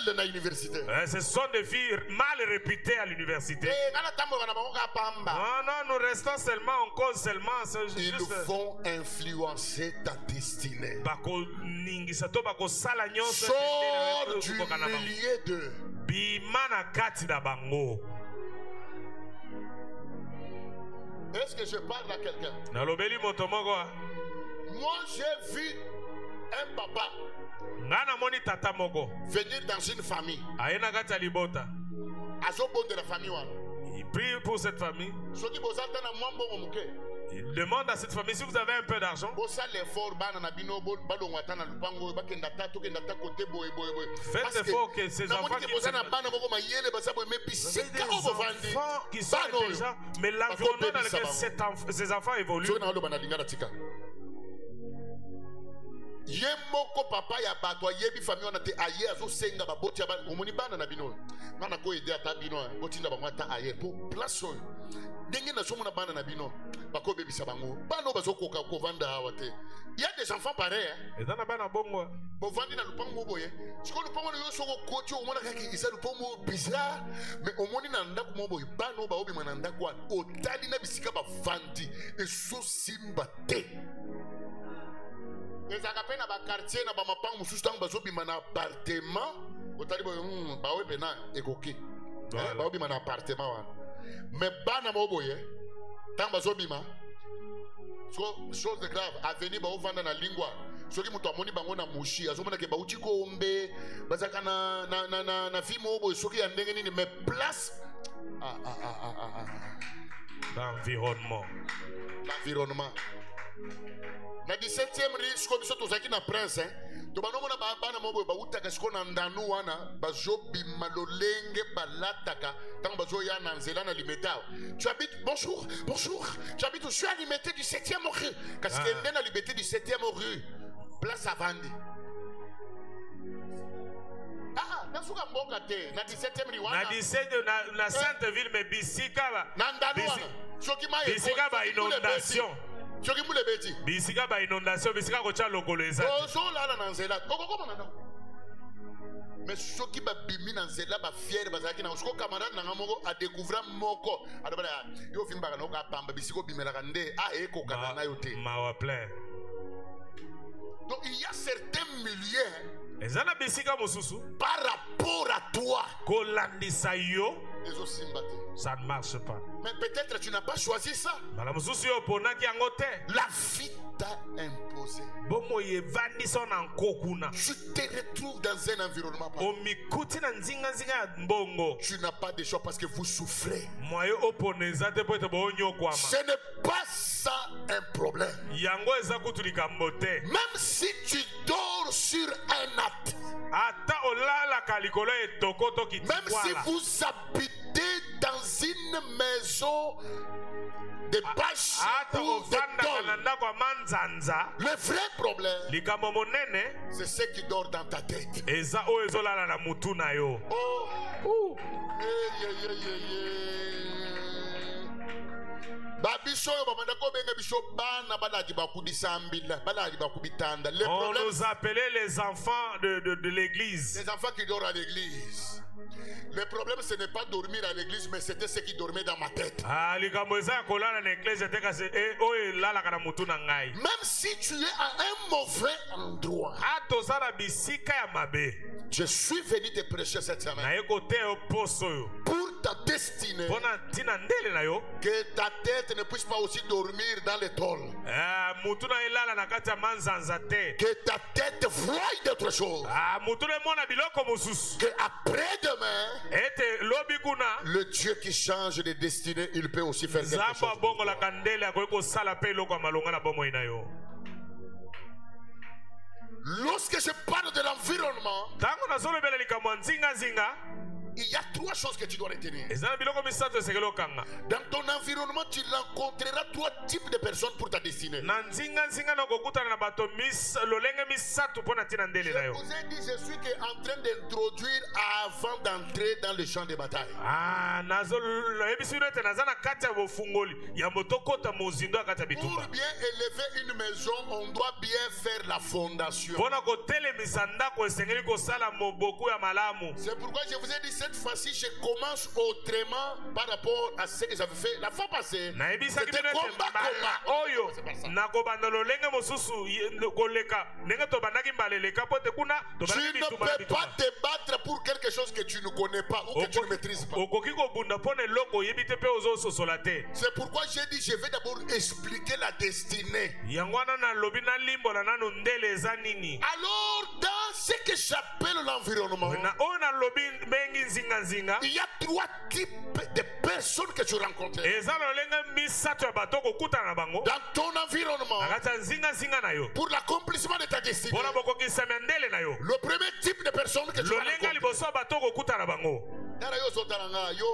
Ce sont des filles mal réputées à l'université. Non, nous restons seulement en cause seulement. Ils vont influencer ta destinée. Sors du milieu de Est-ce que je parle à quelqu'un? Moi, j'ai vu un papa venir dans une famille. De la famille. Il prie pour cette famille. Il demande à cette famille si vous avez un peu d'argent. Faites l'effort que ces enfants qui sont intelligents, mais l'environnement dans lequel ces enfants évoluent. Yemoko papa ya bato yebi famille on ate aye azo senga ba boti ba omoni bana na bino nana ko ide ata bino botinda ba mata aye pour place ndenge na somo na bana na bino ba ko bebisa bango bana bazo koka ko vanda awate. Il y a des enfants pareils et dans bana bongo bo vandi na lupango boye siko lupango yo soko kocho omona kaki isa lupango bizarre mais omoni na ndako mo boye bana ba obi mana ndako otali na bisika ba vandi et so simba te. Les agapena ba quartier na ba mapango mususu tango bazobima na appartement otali boye ba we pena ekoki ba obima na appartement wana mais bana moboye tango bazobima so chose de grave avenir ba ovanda na lingwa soki muto amoni bango na mushi azomona ke ba uti ko ombe bazaka na fimo boye soki ya ndenge nini mais place l'environnement na 17e rue siko biso tozaki na prince to banomona bana mobo bautaka siko na ndanu wana bazobima lolenge balataka tango bazoya na nzela na limeta. Tu habites bonjour tu habites je suis à Limité du 7e rue parce que ndena na Limité du 7e rue place Avandi nasuka mboka te na 17e rue wana na 17 na Sainte Ville mais bisika ba na ndanu wana soki maye bisika ba inondation. Bisika ba inondation, bisika ko cha lokolo eza. Ozo la na nzela. Okoko mana. Mais ce qui va bimi dans cela va fier parce que na usko camarade na ngamoko a découvrir moko adobala yo fin ba no ka pamba bisiko bimela kande a eko kana na yote mawa plein. Donc il y a certains milliers Ezana bisika mosusu par rapport à toi. kolandisa yo Ça ne marche pas. Mais peut-être tu n'as pas choisi ça. Mala mosusu yo ponaki yango te. La vie t'a imposé. Bomo yevandisa na nkokuna. Tu te retrouves dans un environnement. Omikuti na nzinga nzinga mbongo. Tu n'as pas de choix parce que vous souffrez. Moyo oponeza te po ete bonyo kwama. Ce n'est pas ça un problème. Yango eza kutulika mbote. Même si tu dors sur un acte. Ata olala kalikolo etokoto kitwala. Même si vous habitez dans une maison de bâche ou de tôle, le vrai problème, c'est ce qui dort dans ta tête. Oh. On nous appelait les enfants de l'église. Les enfants qui dorment à l'église. Le problème, ce n'est pas dormir à l'église, mais c'était ce qui dormait dans ma tête. Même si tu es à un mauvais endroit, je suis venu te prêcher cette semaine pour ta destinée, que ta tête ne puisse pas aussi dormir dans les tôles, que ta tête voie d'autres choses, que après-demain, le Dieu qui change de destinée, il peut aussi faire quelque chose. Lorsque je parle de l'environnement, il y a trois choses que tu dois retenir. Dans ton environnement, tu rencontreras trois types de personnes pour ta destinée. Je vous ai dit, je suis en train d'introduire avant d'entrer dans le champ de bataille. Pour bien élever une maison, on doit bien faire la fondation. C'est pourquoi je vous ai dit, cette fois-ci, je commence autrement par rapport à ce que j'avais fait la fois passée. C'était combat. Tu ne peux pas te battre pour quelque chose que tu ne connais pas ou que tu ne maîtrises pas. C'est pourquoi j'ai dit, je vais d'abord expliquer la destinée. Alors, dans ce que j'appelle l'environnement, il y a trois types de personnes que tu rencontres. Dans ton environnement, pour l'accomplissement de ta destinée, le premier type de personnes que tu rencontres.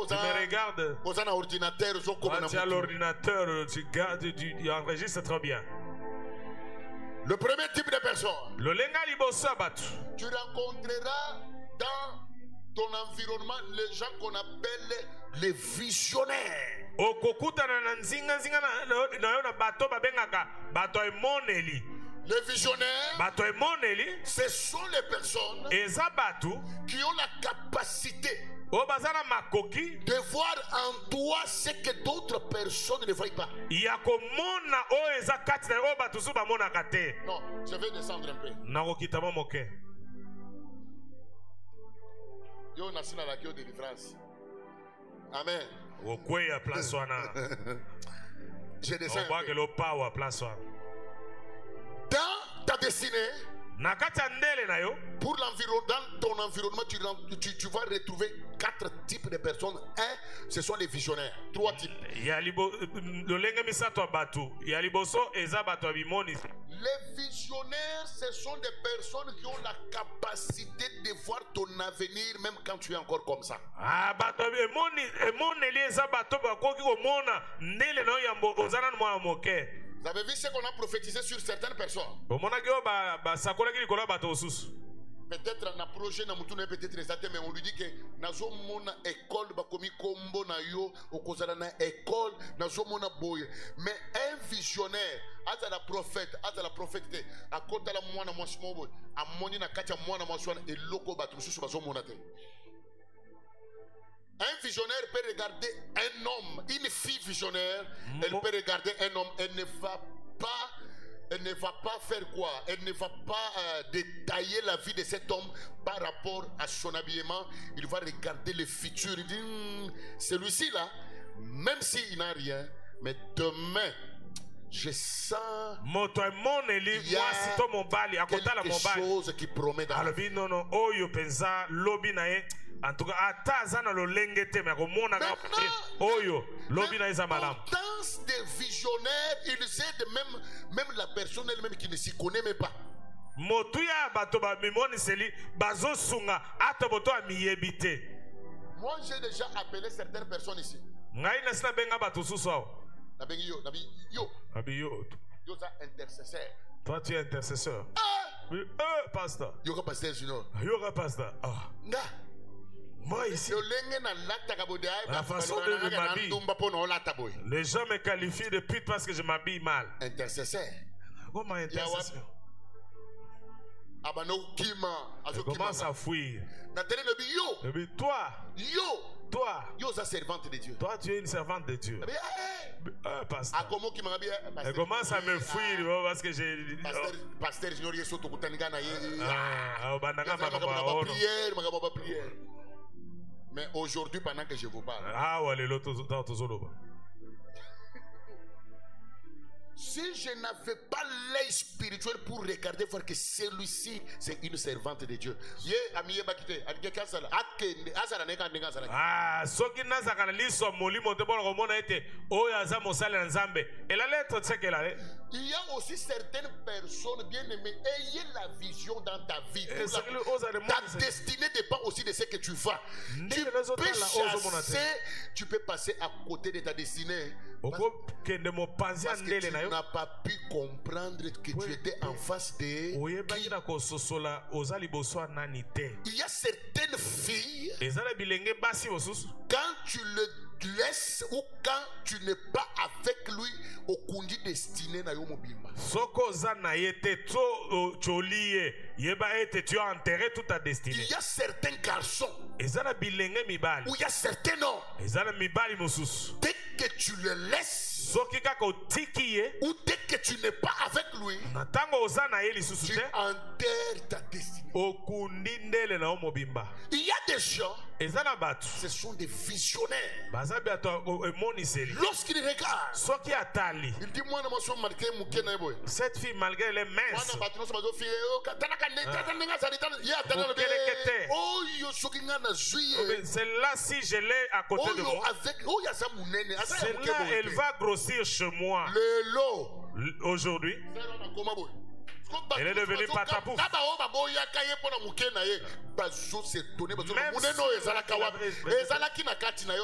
Tu me regardes. Tu as l'ordinateur, tu enregistres très bien. Le premier type de personne, tu rencontreras dans ton environnement les gens qu'on appelle les visionnaires. Les visionnaires, ce sont les personnes qui ont la capacité de voir en toi ce que d'autres personnes ne voient pas. Non, je vais descendre un peu. Yo nasina la kio délivrance. Amen. Je descends. Dans ta destinée, pour dans ton environnement, tu vas retrouver quatre types de personnes. Un, ce sont les visionnaires. Trois types. Les visionnaires, ce sont des personnes qui ont la capacité de voir ton avenir même quand tu es encore comme ça. Vous avez vu ce qu'on a prophétisé sur certaines personnes. Peut-être un projet na mutu na peut-être exactement, mais on lui dit que nazo mona école ba komi kombo na yo okozala na école nazo mona boye. Mais un visionnaire, aza la prophète te akota la mwana mwasi mobo amoni na kati ya mwana mwasi wana eloko batu mususu bazo mona te. Un visionnaire peut regarder un homme, une fille visionnaire, elle peut regarder un homme, elle ne va pas faire quoi? Elle ne va pas détailler la vie de cet homme par rapport à son habillement. Il va regarder le futur. Il dit, celui-ci là, même s'il n'a rien, mais demain, je sens il y a quelque chose qui promet dans la vie. En tout cas, atazana lo lengete me komona ka oyo lobi na eza malamu. L'importance des visionnaires, ils aident même la personne elle-même qui ne s'y connaît même pas. Motuya bato ba mimoni seli bazo sunga ata boto amiyebite. Moi j'ai déjà appelé certaines personnes ici. Ngai na sina benga bato suso. Na bengi yo. Yo ça intercesseur. Toi tu es intercesseur. Oui, pasteur. Yo ka pasteur sinon. Yo ka pasteur. Ah. Nga. Moi ici, la façon de m'habiller, les gens me qualifient de pute parce que je m'habille mal. Intercesseur. Comment intercesseur? Je commence à fuir. Toi, sa servante de Dieu. Toi, tu es une servante de Dieu. Pasteur. Elle commence à me fuir parce que j'ai. Pasteur, prière. Mais aujourd'hui, pendant que je vous parle, si je n'avais pas l'œil spirituel pour regarder, voir que celui-ci, c'est une servante de Dieu. Il y a aussi certaines personnes, bien aimées, ayez la vision dans ta vie. Ta destinée dépend aussi de ce que tu vas. Tu peux passer à côté de ta destinée. Parce que tu n'as pas pu comprendre que tu étais en face de il y a certaines filles, quand tu le laisses ou quand tu n'es pas avec lui, au kundi destiné na yo mobimba. Soko zana yete cholie yeba ete tu as enterré toute ta destinée. Il y a certains garçons ezana bilenge mibali où il y a certains hommes, ezana mibali mususu, dès que tu le laisses ou dès que tu n'es pas avec lui, tu enterres ta destinée. Il y a des gens, ce sont des visionnaires. Lorsqu'ils regardent, il dit moi, cette fille, malgré les minces, celle-là, si je l'ai à côté de moi, celle-là, elle va grossir chez moi. Aujourd'hui, elle est devenue patapouf.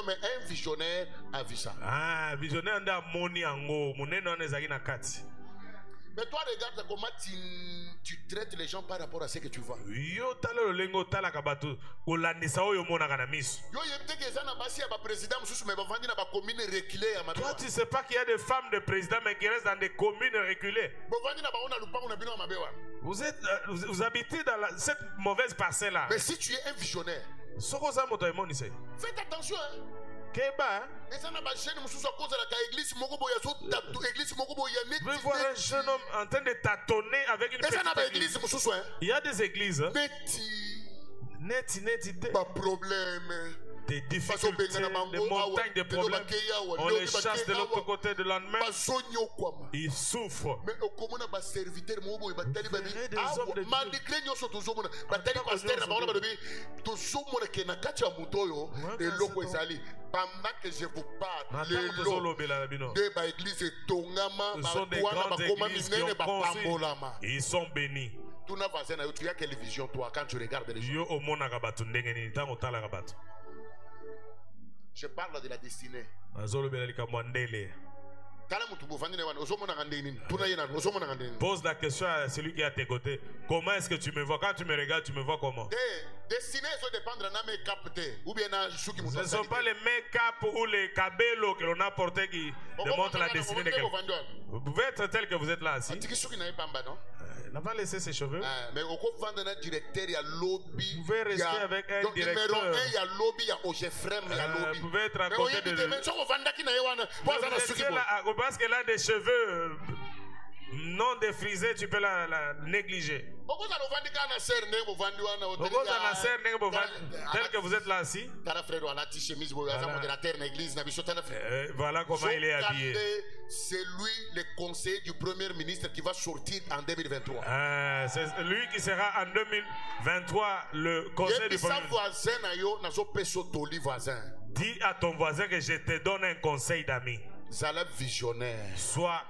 Mais un visionnaire a vu ça. Ah, visionnaire a moni ango, muneno nezaki na kati. Mais toi, regarde comment tu traites les gens par rapport à ce que tu vois. Yo talo lengo tala kabatu olandisa oyo mona kana miso. Yo yemte que ça na basi ba président mususu me bavandi na ba commune reculée à Toi tu sais pas qu'il y a des femmes de président mais qui restent dans des communes reculées. Bavandi na ba ona lupango na bino mabewa. Vous habitez dans cette mauvaise parcelle là. Mais si tu es un visionnaire, soko za moto emoni se. Faites attention hein. Keba. Et ça n'a pas gêné mususu à cause de la église moko boya so église moko boya net. Je veux voir un jeune homme en train de tâtonner avec une petite église. Il y a des églises. Neti. Pas problème. Des difficultés, des montagnes de problèmes. On les chasse de l'autre côté de l'endemain. Ils souffrent. Mais au commun, il y a des serviteurs qui ont été pendant que je vous parle, ce sont des grandes églises qui ont construit. Ils sont bénis. Tu as quelle vision toi quand tu regardes les gens? Je parle de la destinée. Pose la question à celui qui est à tes côtés. Comment est-ce que tu me vois? Quand tu me regardes, tu me vois comment? Ce ne sont pas les make-up ou les cabellos que l'on a portés qui démontrent la destinée de quelqu'un. Vous pouvez être tel que vous êtes là, si. N'a pas laissé ses cheveux. Mais vous pouvez rester avec un directeur. Vous pouvez être à côté de lui. Parce qu'elle a des cheveux non défrisés, tu peux la négliger. Tel que vous êtes là assis. Voilà comment il est habillé. C'est lui le conseiller du premier ministre qui va sortir en 2023. C'est lui qui sera en 2023 le conseiller du premier ministre. Dis à ton voisin que je te donne un conseil d'ami. Sois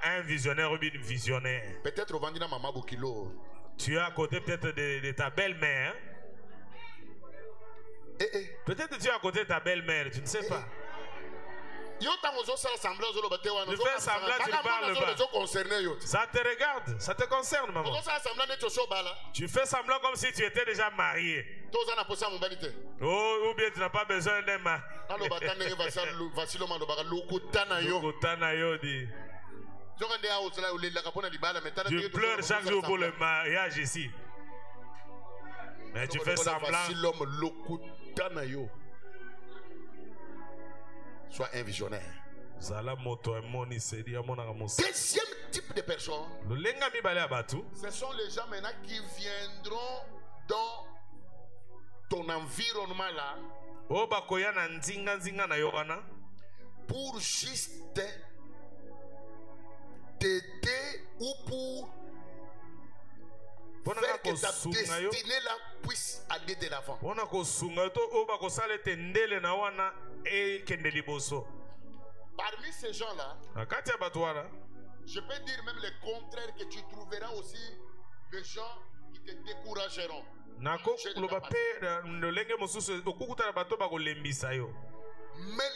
un visionnaire ou une visionnaire. Peut-être maman Bokilo. Tu es à côté peut-être de ta belle-mère. Peut-être tu es à côté de ta belle-mère, tu ne sais pas. Tu fais semblant, tu ne parles pas. Ça te regarde, ça te concerne, maman. Tu fais semblant comme si tu étais déjà marié. Oh, ou bien tu n'as pas besoin d'un mari. Tu pleures chaque jour pour le mariage ici. Mais tu fais semblant. Sois un visionnaire. Deuxième type de personnes, ce sont les gens maintenant qui viendront dans ton environnement là pour juste t'aider ou pour faire que ta destinée là puisse aller de l'avant. Parmi ces gens-là, je peux dire même le contraire, que tu trouveras aussi des gens qui te décourageront. Mais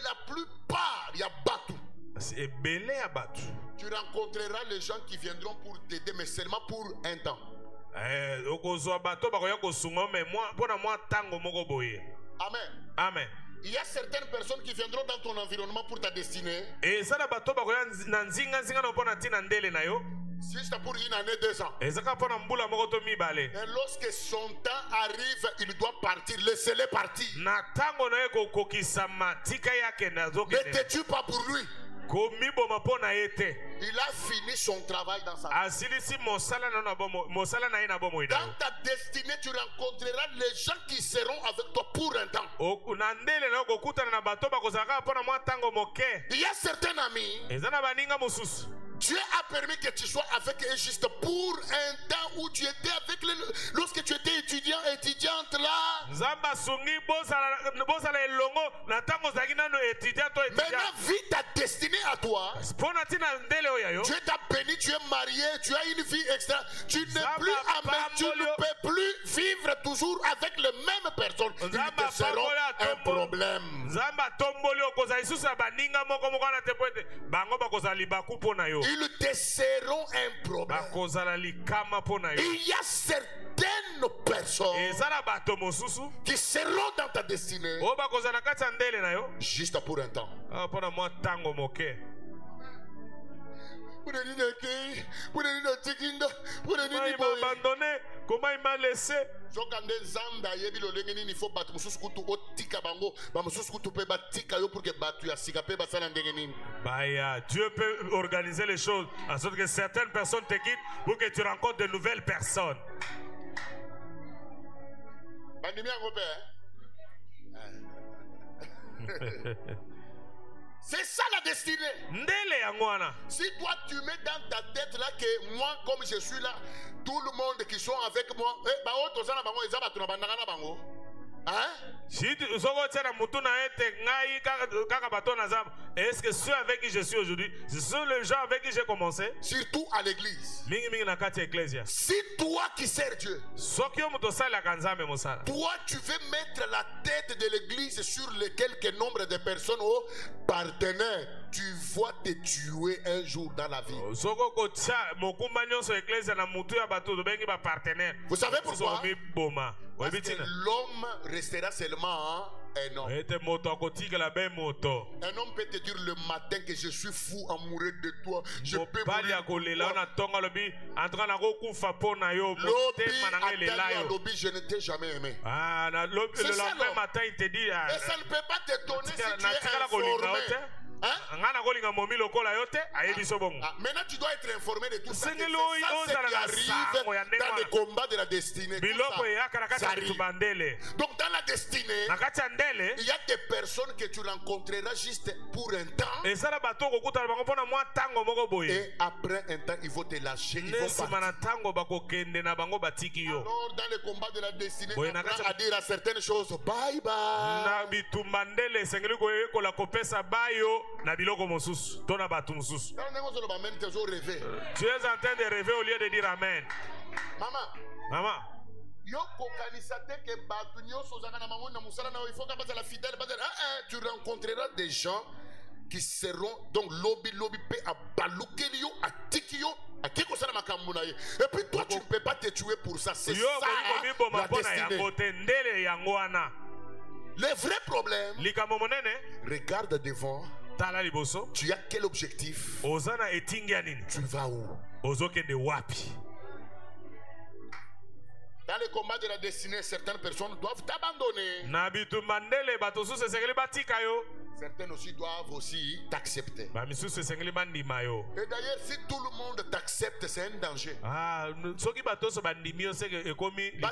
la plupart, il y a Batou. Tu rencontreras les gens qui viendront pour t'aider, mais seulement pour un temps. Amen. Amen. Il y a certaines personnes qui viendront dans ton environnement pour ta destinée. Juste pour une année, 2 ans. Et lorsque son temps arrive, il doit partir. Laissez-le partir. Ne te tue pas pour lui. Il a fini son travail dans sa vie. Dans ta destinée, tu rencontreras les gens qui seront avec toi pour un temps. Il y a certains amis, Dieu a permis que tu sois avec eux juste pour un temps où tu étais avec eux lorsque tu étais étudiante là. Maintenant, vis ta destinée à toi. Dieu t'a béni, tu es marié, tu as une vie extra. Tu ne peux plus vivre toujours avec les mêmes personnes. Ils te seront un problème. Ils te seront un problème. Il y a certaines personnes qui seront dans ta destinée juste pour un temps. Comment il m'a laissé? Dieu peut organiser les choses en sorte que certaines personnes te quittent pour que tu rencontres de nouvelles personnes. C'est ça la destinée. Si toi tu mets dans ta tête là que moi comme je suis là, tout le monde qui sont avec moi, hein? Si tu Est-ce que ceux avec qui je suis aujourd'hui, ce sont les gens avec qui j'ai commencé? Surtout à l'église. Si toi qui sers Dieu, toi tu veux mettre la tête de l'église sur les quelques nombres de personnes au partenaire, tu vas te tuer un jour dans la vie. Vous savez pourquoi? Parce que l'homme restera seulement un homme. Un homme peut te dire le matin que je suis fou, amoureux de toi. Je peux mourir. Lobby, je ne t'ai jamais aimé. Le lendemain matin, il te dit. Et ça ne peut pas te donner si tu es informé. Hein? Maintenant tu dois être informé de tout ça. C'est ça qui arrive dans le combat de la destinée. Ça arrive. Donc dans la destinée, il y a des personnes que tu rencontreras juste pour un temps. Et après un temps, il faut te lâcher. Ils vont partir. Alors dans le combat de la destinée, on apprend à dire à certaines choses bye bye. Tu es en train de rêver au lieu de dire Amen. Maman. Tu rencontreras des gens qui seront donc lobby à baloukelio, à tikio, à kikosana makambunaye. Et puis toi tu ne peux pas te tuer pour ça. C'est ça la destinée. Le vrai problème, regarde devant. Tu as quel objectif? Tu vas où? Dans le combat de la destinée, certaines personnes doivent t'abandonner. Certaines aussi doivent aussi t'accepter. Et d'ailleurs, si tout le monde t'accepte, c'est un danger. Parce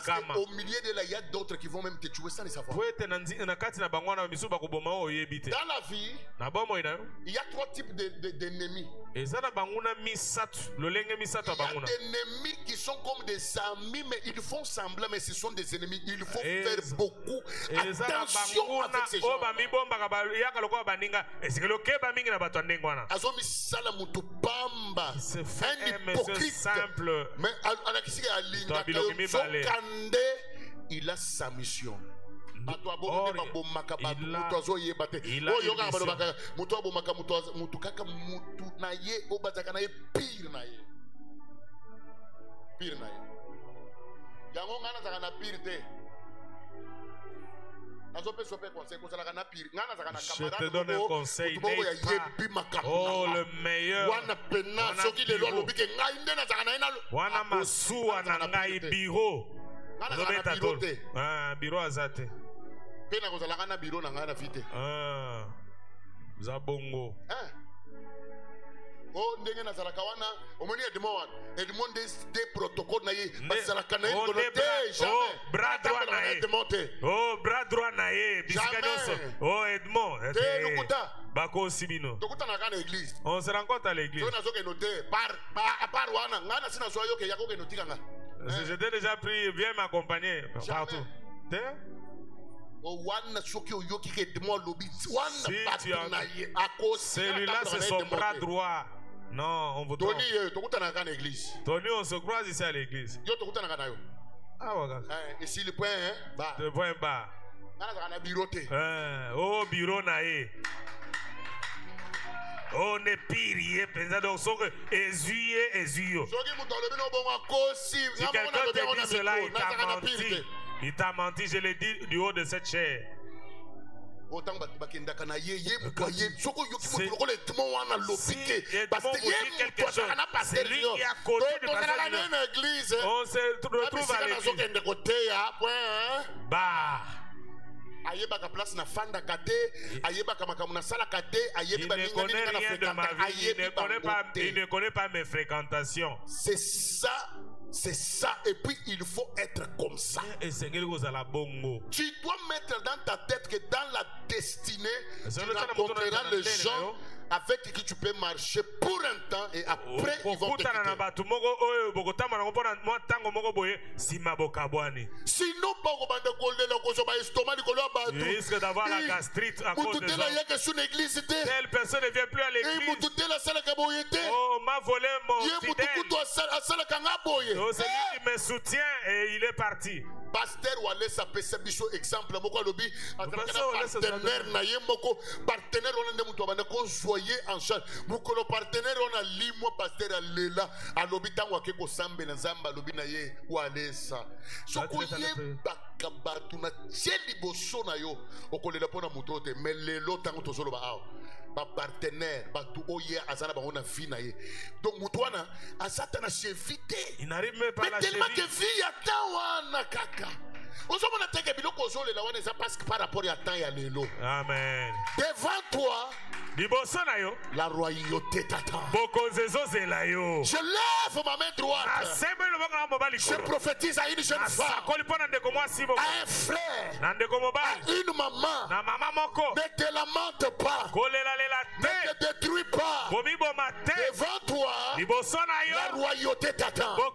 qu'au milieu de là, il y a d'autres qui vont même te tuer sans le savoir. Dans la vie, il y a 3 types d'ennemis. Il y a des ennemis qui sont comme des amis, mais ils font semblant, mais ce sont des ennemis. Il faut faire beaucoup attention avec ces gens. Un hypocrite, mais il a sa mission. Je te donne un conseil. Oh, le meilleur. Wana masuwa na ngai biro. Biro azate. Zabongo. Oh, ndenge na zalaka wana omoni Edmond des protocoles na ye bazalaka na ye bras droit na ye oh bras droit na ye bisika nyonso oh Edmond bako sibino tokutana na église on se rencontre à l'église par wana ngana sina so yoke yako ke notikanga je t'ai déjà pris viens m'accompagner partout celui-là c'est son bras droit. Non, on vous trompe. Tony, on se croise ici à l'église. Ah, ouais. Ici, le point, bas. Le point bas. Oh, bureau naïe. On est pire, donc son essuyer. Si quelqu'un te dit cela, il t'a menti. Il t'a menti, je l'ai dit du haut de cette chair. C'est lui qui a côté de l'église. On se retrouve à l'église. Bah. Il ne connaît rien de ma vie. Il ne connaît pas mes fréquentations. C'est ça, et puis il faut être comme ça. Tu dois mettre dans ta tête que dans la destinée, tu rencontreras les gens avec qui tu peux marcher pour un temps et après ils vont te quitter. Sinon, il risque d'avoir la gastrite à cause des hommes. Telle personne ne vient plus à l'église. Oh, m'a volé mon fidèle. Oh, c'est lui qui me soutient et il est parti. Pasteur Wale s'appelle biso exemple moko lobi partenaire na yemoko partenaire on a muto bana ko soyez en charge moko le partenaire on a limo pasteur alela alobi tango ke ko sambe na zamba lobi na ye Wale sa soko ye bakabatu na cheli boso na yo okolela pona muto te mais lelo tango tozolo ba aw ba partenaire ba tu oye azana ba on a vie na ye donc mutwana azata na chevité il n'arrive même pas à la cheville tellement que vie atawana kaka ozomona teke biloko ozolela wana eza parce que par rapport ya temps ya lelo. Amen. Devant toi la royauté t'attend. Je lève ma main droite. Je prophétise à une jeune femme, à un frère, à une maman. Ne te lamente pas, ne te détruis pas. Devant toi la royauté t'attend. Devant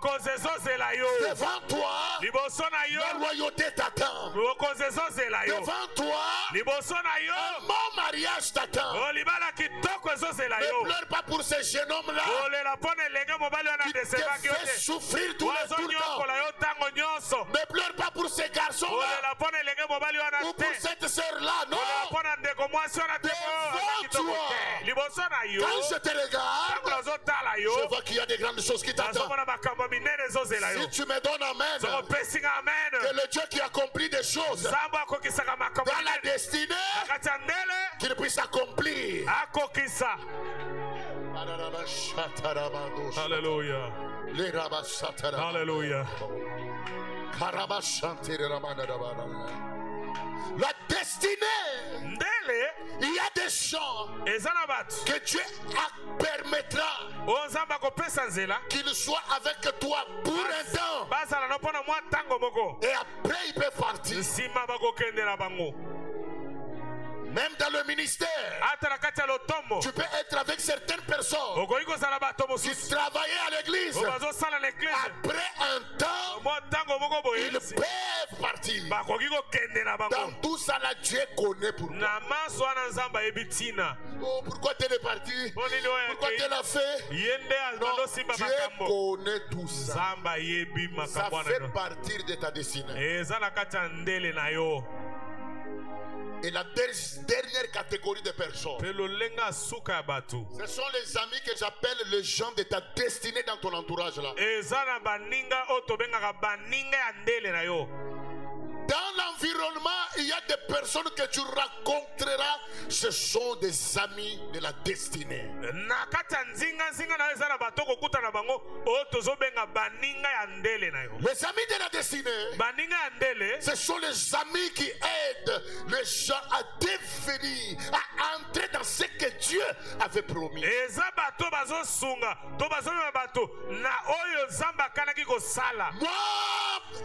toi la royauté t'attend. Devant toi un bon mariage t'attend. Ne pleure pas pour ce jeune homme-là qui te fait souffrir tous les temps. Ne pleure pas pour ce garçon-là ou pour cette sœur-là. Non. Devant toi, quand je te regarde, je vois qu'il y a des grandes choses qui t'attendent. Si tu me donnes amen, que le Dieu qui accomplit des choses dans la destinée, qu'il puisse accomplir. Alléluia. Alléluia. La destinée, il y a des gens que Dieu permettra qu'ils soient avec toi pour un temps. Et après il peut partir. Même dans le ministère, tu peux être avec certaines personnes qui travaillaient à l'église. Après un temps, ils peuvent partir. Dans tout ça, là, Dieu connaît pour toi. Oh, pourquoi tu es parti? Pourquoi tu l'as fait? Non, Dieu connaît tout ça. Ça fait partir de ta destinée. Et la dernière catégorie de personnes, ce sont les amis que j'appelle les gens de ta destinée dans ton entourage là. Dans l'environnement, il y a des personnes que tu rencontreras. Ce sont des amis de la destinée. Les amis de la destinée, ce sont les amis qui aident les gens à devenir, à entrer dans ce que Dieu avait promis. Moi,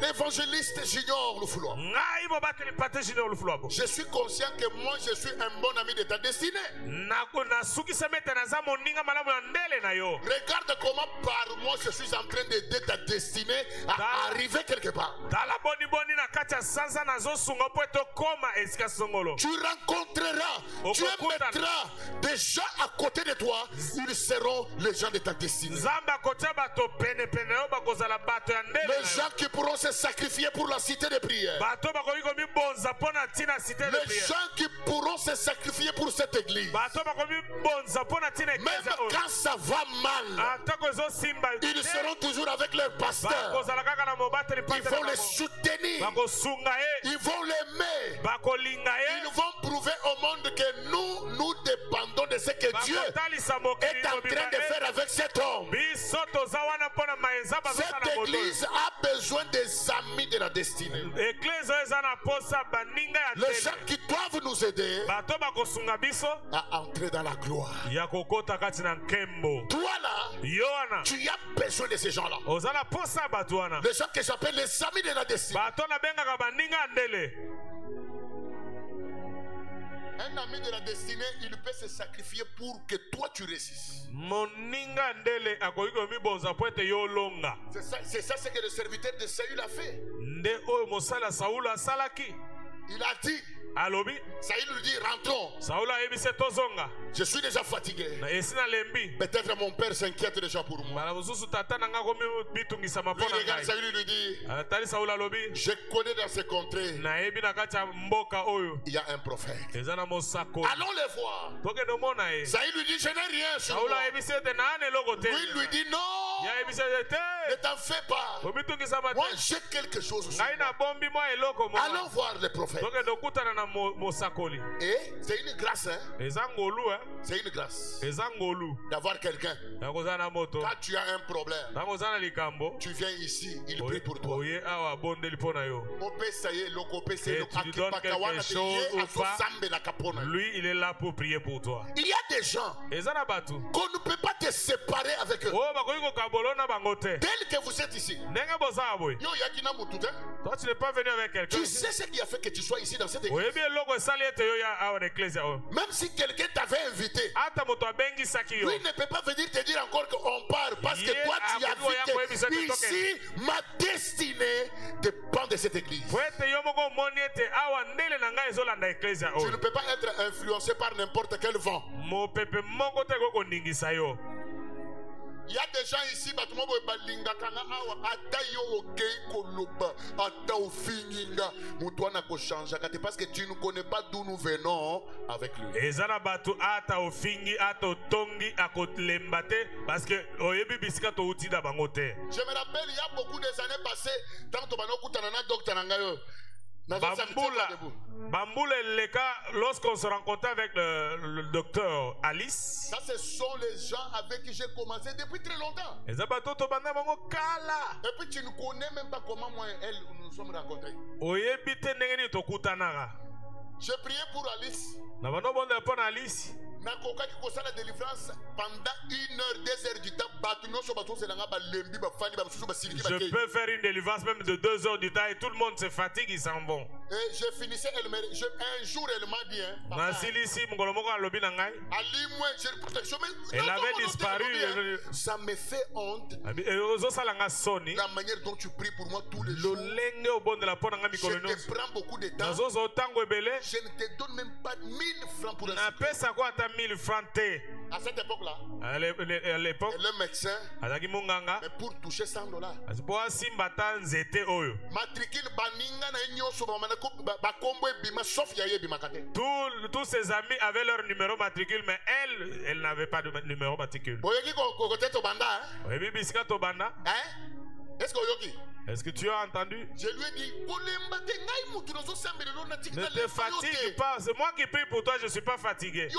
l'évangéliste Junior Lufoulo, je suis conscient que moi je suis un bon ami de ta destinée. Regarde comment par moi je suis en train d'aider ta destinée à arriver quelque part. Tu rencontreras, Dieu mettra des gens à côté de toi, ils seront les gens de ta destinée. Les gens qui pourront se sacrifier pour la cité de prière. Les gens qui pourront se sacrifier pour cette église. Même quand ça va mal, ils seront toujours avec leur pasteur. Ils vont les soutenir. Ils vont l'aimer. Ils vont prouver au monde que nous dépendons de ce que Dieu est en train de faire avec cet homme. Cette église a besoin des amis de la destinée. Les gens qui doivent nous aider à entrer dans la gloire. Toi là, tu as besoin de ces gens-là. Les gens que j'appelle les amis de la destinée. Un ami de la destinée, il peut se sacrifier pour que toi tu réussisses. C'est ça ce que le serviteur de Saül a fait. Il a dit, Saül lui dit, rentrons. Je suis déjà fatigué. Peut-être mon père s'inquiète déjà pour moi. Lui regarde Saül lui dit, je connais dans ces contrées, il y a un prophète. Allons les voir. Saül lui dit, je n'ai rien sur moi. Lui lui dit, non, ne t'en fais pas. Moi j'ai quelque chose sur moi. Allons voir le prophète. Et c'est une grâce, hein? C'est une grâce d'avoir quelqu'un. Quand tu as un problème, tu viens ici, il prie pour toi. Lui, il est là pour prier pour toi. Il y a des gens qu'on ne peut pas te séparer avec eux. Tel que vous êtes ici. Toi, tu n'es pas venu avec quelqu'un. Tu sais ce qui a fait que tu sois ici dans cette église. Même si quelqu'un t'avait invité, lui ne peut pas venir te dire encore qu'on part. Parce que toi tu as vu que ici, ma destinée dépend de cette église. Tu ne peux pas être influencé par n'importe quel vent. Il y a des gens ici, parce que tu ne connais pas d'où nous venons avec lui. Je me rappelle, il y a beaucoup des années passées, Bamboula le cas, lorsqu'on se rencontrait avec le docteur Alice. Ça, ce sont les gens avec qui j'ai commencé depuis très longtemps. Et puis tu ne connais même pas comment moi et elle nous sommes rencontrés. J'ai prié pour Alice. La délivrance pendant 1 heure, 2 heures du temps. Je peux faire une délivrance même de 2 heures du temps et tout le monde se fatigue, ils s'en vont. Et je finissais, un jour elle m'a dit, elle avait disparu. Ça me fait honte. La manière dont tu pries pour moi tous les jours. Je te prends beaucoup de temps. Je ne te donne même pas 1000 francs pour un cycle. À cette époque-là, le médecin, mais pour toucher $100. Tous ses amis avaient leur numéro matricule, mais elle n'avait pas de numéro matricule. Est-ce que tu as entendu? Je lui ai dit, ne te fatigue pas, c'est moi qui prie pour toi, je ne suis pas fatigué.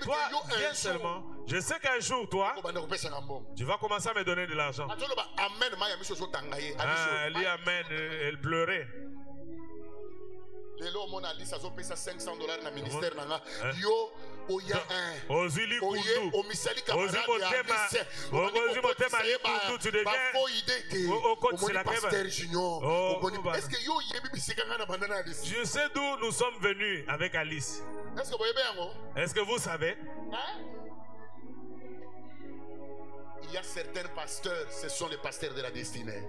Toi, viens seulement. Je sais qu'un jour, toi, tu vas commencer à me donner de l'argent. Elle dit amen, elle pleurait. Je sais d'où nous sommes venus avec Alice. Est-ce que vous savez? Il y a certains pasteurs, ce sont les pasteurs de la destinée.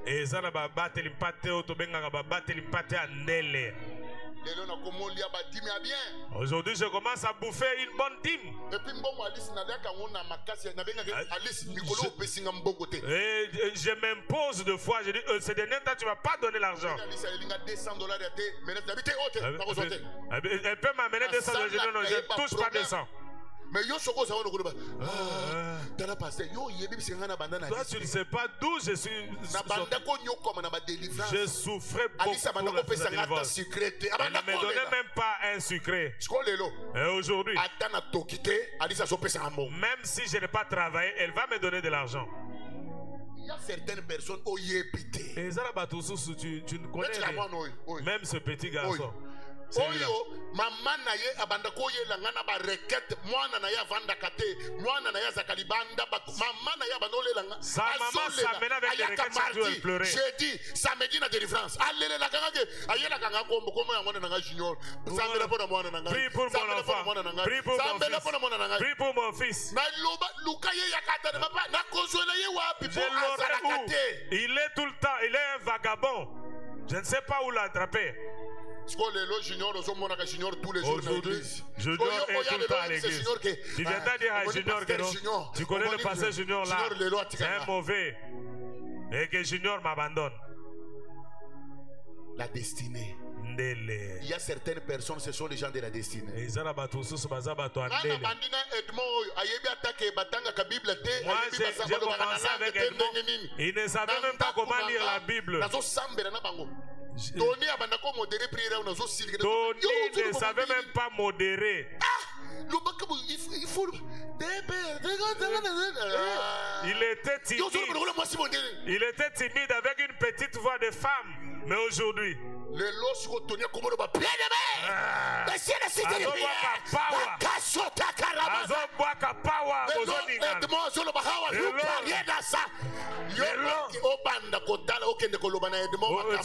Aujourd'hui, je commence à bouffer une bonne dîme. Et je m'impose de fois. Je dis, ce dernier temps, tu ne vas pas donner l'argent. Elle peut m'amener $200. Je dis, non, je ne touche pas 200. Mais toi, tu ne sais pas d'où je suis. Je souffrais beaucoup pour la délivrance. Elle ne me donnait même pas un sucré. Et aujourd'hui, même si je n'ai pas travaillé, elle va me donner de l'argent. Il y a certaines personnes tu ne connais rien. Même ce petit garçon. Oyo maman na ye abanda ko ye la ngana ba requête mwana na ya vanda kate mwana na ya zakalibanda maman na ya bandole la sa maman s'amène avec des requêtes où elle pleurait. jeudi samedi na délivrance allele la kanga ke ayela kanga kombo komo ya mwana na junior sambela pona mwana na prie pour mon enfant, prie pour mon fils, prie pour mon fils. na loba luka ye yakata na papa na konsola ye wapi po azala kate il est tout le temps, il est un vagabond. Je ne sais pas où l'attraper. Aujourd'hui, Junior est tout le temps à l'église. Tu viens de dire à Junior que non, tu connais le passé Junior là, c'est un mauvais. Et que Junior m'abandonne. La destinée. Il y a certaines personnes, ce sont les gens de la destinée. Moi, j'ai commencé avec Edmond. Il ne savait même pas comment lire la Bible. Tony ne savait même pas modérer. Il était timide. Il était timide avec une petite voix de femme. Mais aujourd'hui, tu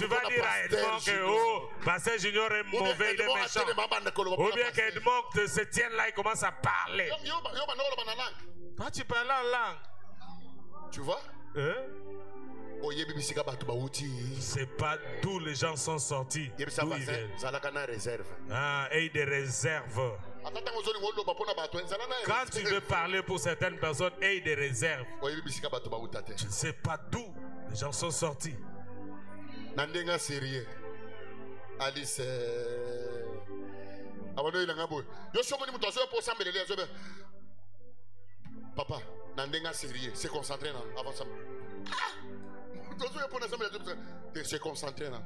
vas dire à Edmond que Pasteur Junior est mauvais, il est méchant. Ou bien qu'Edmond se tienne là et commence à parler. Quand tu parles en langue, tu vois? C'est pas d'où les gens sont sortis. D'où ils viennent. Ah, et des réserves. Quand tu veux parler pour certaines personnes, aie des réserves. Tu ne sais pas d'où les gens sont sortis. Alice, papa, Nandenga sérieux, c'est concentré avant ça. C'est concentré là.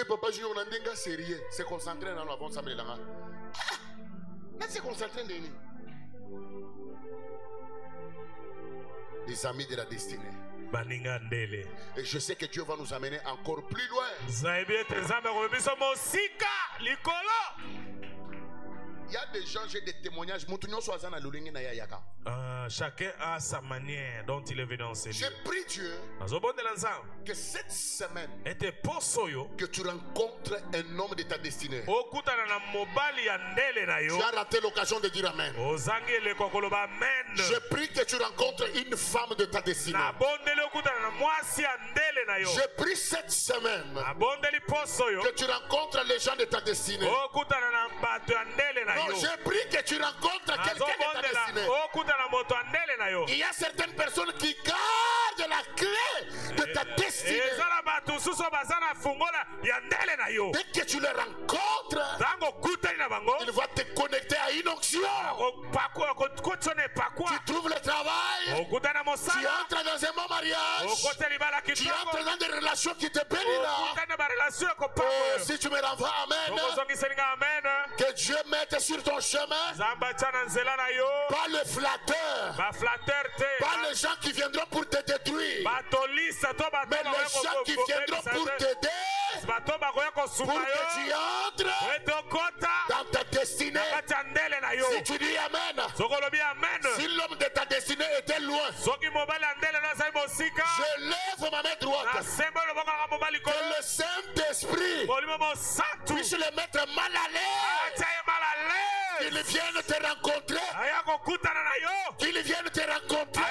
Papa Junior Nandenga sérieux, c'est concentré là avant ça. C'est concentré. Les amis de la destinée. Et je sais que Dieu va nous amener encore plus loin. Il y a des gens, j'ai des témoignages. Chacun a sa manière dont il est venu enseigner. J'ai pris Dieu que cette semaine, que tu rencontres un homme de ta destinée. Tu as raté l'occasion de dire Amen. Je prie que tu rencontres une femme de ta destinée. Je prie cette semaine que tu rencontres les gens de ta destinée. Non, je prie que tu rencontres quelqu'un de ta destinée. Il y a certaines personnes qui gardent la clé de ta destinée. Dès que tu les rencontres, il va te connecter à une onction. Tu trouves le travail. Tu entres dans un bon mariage. Tu entres dans des relations qui te béniront. Si tu me renvoies, Amen. Que Dieu mette sur ton chemin pas le flatteur, pas les gens qui viendront pour te détruire, mais les gens qui viendront pour t'aider, pour que tu entres dans ta destinée. Si tu dis Amen, si l'homme de ta destinée était loin, je lève ma main droite, que le Saint-Esprit puisse le mettre mal à l'aise. Qu'il vienne te rencontrer. Qu'il vienne te rencontrer.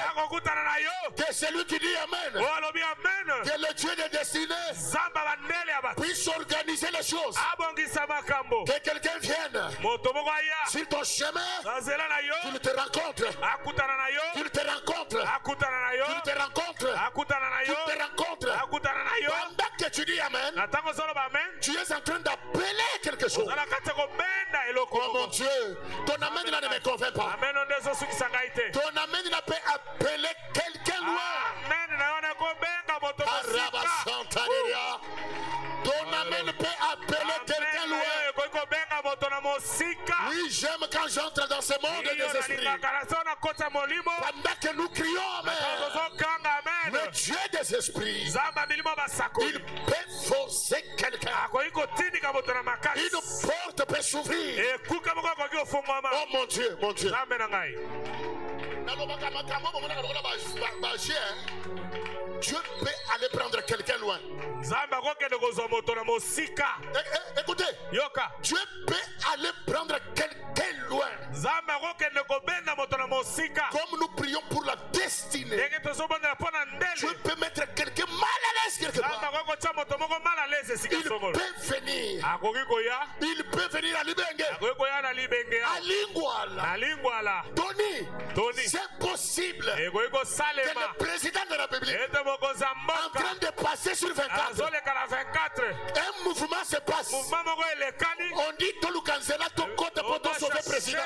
Que celui qui dit Amen. Que le Dieu de destinée puisse organiser les choses. Que quelqu'un vienne sur ton chemin. Qu'il te rencontre. Qu'il te rencontre. Qu'il te rencontre. Qu'il te rencontre. Pendant que tu dis Amen, tu es en train d'appeler quelque chose. Oh mon Dieu, ton Amen là ne me convainc pas. Ton Amen là peut appeler quelqu'un loin. Ton Amen peut appeler quelqu'un loin. Oui, j'aime quand j'entre dans ce monde des esprits. Pendant que nous crions Amen, Le Dieu des esprits, nzambe milimo basakoli il peut forcer quelqu'un. akoki kotindika moto na makasi Une porte peut s'ouvrir. ekuke moko akoki kofungwama Oh mon Dieu, mon Dieu. nzambe na ngai Dieu peut aller prendre quelqu'un loin. nzambe akokende kozwa moto na mosika Écoutez, yoka Dieu peut aller prendre quelqu'un loin. nzambe akokende kobenda moto na mosika Comme nous prions pour la destinée, ndenge tozobondela mpo na Dieu ndele peut mettre quelqu'un mal à l'aise quelque nzambe part. akoki kotia moto moko mal à l'aise esika Il songolo peut venir. akoki koya Il peut venir à Libenge, akoki koya na libenge à Lingwala. na lingwala Tony, c'est possible ekoki que kosalema le président de la République ete mokonzi ya en mboka train de passer sur 24, azoleka na 24 un mouvement se passe. mouvement moko elekani On dit tout le cancela, tout côté pour tout sauver président.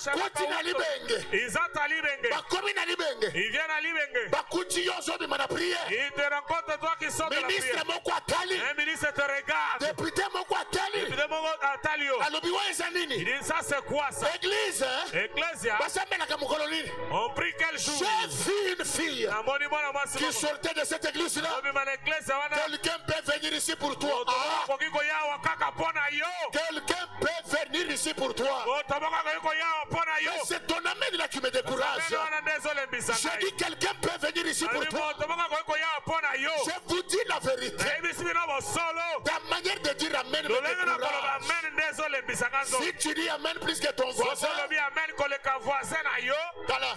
Bakoti na Libenge, izata libenge bakomi na Libenge, il vient na libenge bakuti yozo bima na prière. il te rencontre toi qui sort de la Ministre prière moko atali, un ministre te regarde député moko atali. député moko atali yo Alobi wa eza il nini? dit ça c'est quoi ça Église, ecclesia basambelaka mokolo nini? on prie quel jour J'ai vu une fille namoni mwana mwasi qui moko sortait de cette église-là. obima na ecclesia wana Quelqu'un peut venir ici pour toi. moto moko akoki koyawa kaka mpo na yo Quelqu'un peut venir ici pour toi. moto moko akoki koyawa mpo na yo Mais c'est ton amène là qui me décourage. Mene wana nde ezolembisa Je ngai dis quelqu'un peut venir ici pour ali toi. moto moko akoki koyawa mpo na yo Je vous dis la vérité. nayebisi bino bosolo Ta manière de dire amen me lolenge na koloba décourage. amen nde ezolembisa nga nzoto Si tu dis amen plus que ton voisin, sokolobi amen koleka voisin na yo voilà.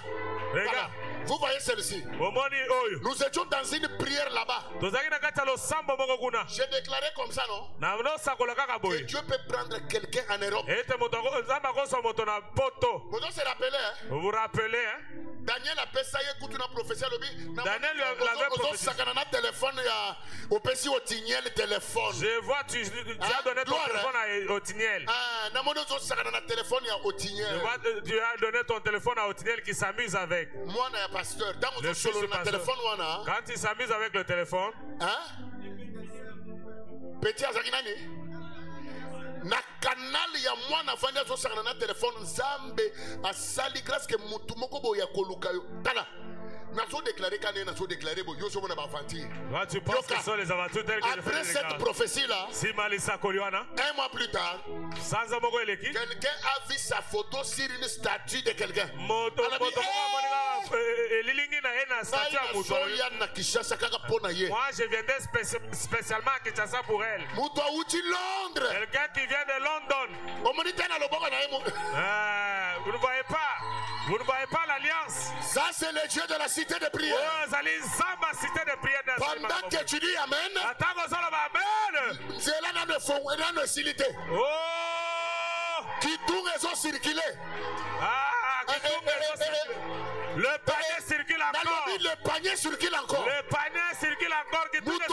Regarde. Vous voyez celle-ci. omoni oyo Nous étions dans une prière là-bas. tozalaki na kati ya losambo moko kuna J'ai déclaré comme ça, non? na nosakola kaka Que boye Dieu peut prendre quelqu'un en Europe. ete moto nzambe akoswa moto na poto Vous se rappelez, hein? vous vous rappelez hein? Daniel a fait ça, il écoute une prophétie. Daniel l'avait prophétisé. Téléphone, au PC au tignel téléphone. Je vois, tu as donné ton téléphone à Otiniel. Ah, téléphone au tignel. Tu as donné ton téléphone à Otiniel qui s'amuse avec. Moi, je suis pasteur. Dans Le fils du pasteur. téléphone, quand il s'amuse avec le téléphone, hein? Petit Azakinani. Na canal ya mwana fanya zo sangana na téléphone Zambe asali grâce que mutu moko boya koluka yo. Tala. Nazo déclaré quand nazo déclaré bo yo so mona ba fantir. tu penses que ce sont les aventures telles que après cette prophétie là, si Malissa Koliwana, un mois plus tard, sans amoko eleki, quelqu'un a vu sa photo sur une statue de quelqu'un. Moto lilingi na ena statue à moto. na Kinshasa kaka pona ye. Moi je viendais spécialement à Kinshasa pour elle. Mutu uti Londres. Quelqu'un qui vient de London. Omonita na loboko na emo. Vous ne voyez pas. Vous ne voyez pas l'alliance. Ça c'est le Dieu de la cité de prière. Oh, allez zamba cité de prière. Pendant que tu dis amen. Attends ça va amen. C'est là dans le fond, dans le silité. Oh. Qui tourne et sont circulés. Ah, qui tourne et sont circulés. Le panier circule encore. Le panier circule encore. Le panier circule encore. Qui tourne et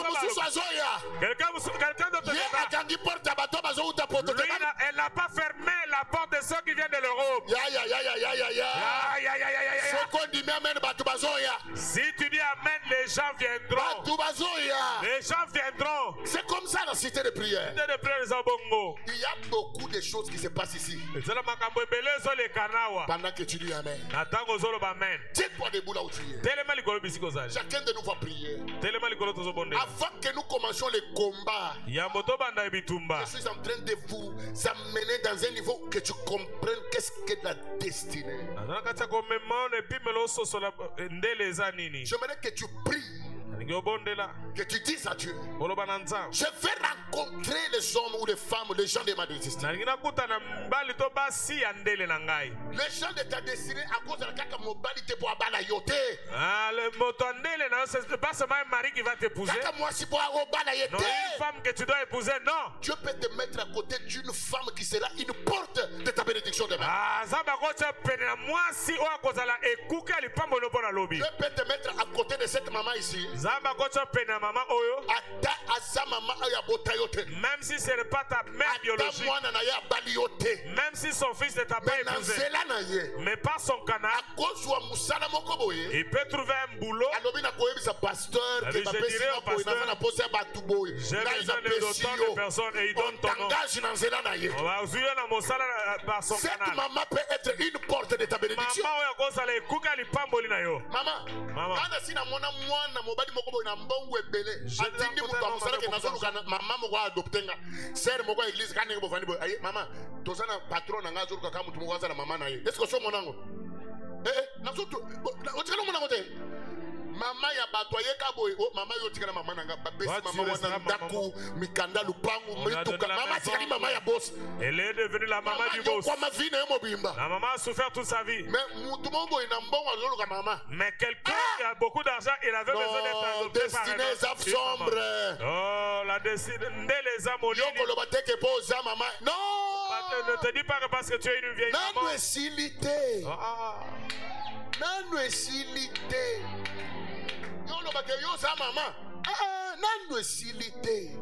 sont quelqu'un d'autre. Lui, elle n'a pas fermé la porte de ceux qui viennent de l'Europe. Si tu dis amen, les gens viendront. Les gens viendront. C'est comme ça la cité de prière. Il y a beaucoup de choses qui se passent ici. Pendant que tu dis amen. Tiens-toi debout là où tu es. Chacun de nous va prier. Avant que nous commencions les combats, je suis en train de vous amener dans un niveau que tu comprennes qu'est-ce que la destinée. J'aimerais que tu pries, que tu dises à Dieu, je vais rencontrer les hommes ou les femmes, les gens de ma destinée. Les gens de ta destinée à cause de la caca mobilité pour abala yote. C'est pas seulement un mari qui va t'épouser. Non, une femme que tu dois épouser, non. Dieu peut te mettre à côté d'une femme qui sera une porte de ta bénédiction demain. Dieu peut te mettre à côté de cette maman ici. ata aza mama oyo abota yo te, même si ce n'est pas ta mère ata biologique, mwana na ye abali yo te, même si son fils ne t'a pas mais na épousé, nzela na ye mais pas son canal, akozwa mosala moko boye, il peut trouver un boulot. alobi na koyebisa pasteur Je ke bapesi dirais nga au boye, pasteur, naza na posa ya bato boye, j'ai ngai besoin de napesi d'autant de yo, personnes et il on donne ton nom. t'engage na nzela na ye. On va ouvrir na mosala par son Cette canal. maman peut être une porte de ta bénédiction. Maman oyo akozala ekuka lipamboli na yo. Mama, ana sina mwana mwana mobali moko boye na mbongo ebele. Atindi mutu amusalake nazoluka mama moko adoptenga. Sere moko église kanenge bofani boye. Aye mama, tozana patron nga azoluka ka mutu moko azala mama na ye. Est-ce que so monango? Nazoto otikala monango te. Mama ya bato ayeka boye, oh mama yo tikala mama nanga bapesi mama wana ndaku mikanda lupangu mituka. Mama tikali mama ya boss. Elle est devenue la maman du boss. Kwa mavine yo mobimba. La maman a souffert toute sa vie. Mais mutu moko ina mbongo azoluka mama. Mais quelqu'un qui a beaucoup d'argent, il avait besoin d'être adopté par destinée une sombre. Oh, la destinée les âmes. Yoko lo bateke poza mama. Non. Ne te dis pas que parce que tu es une vieille maman. Nanu esilite. Nanu esilite. Yo lo bateke yo za mama. Nanu esilite.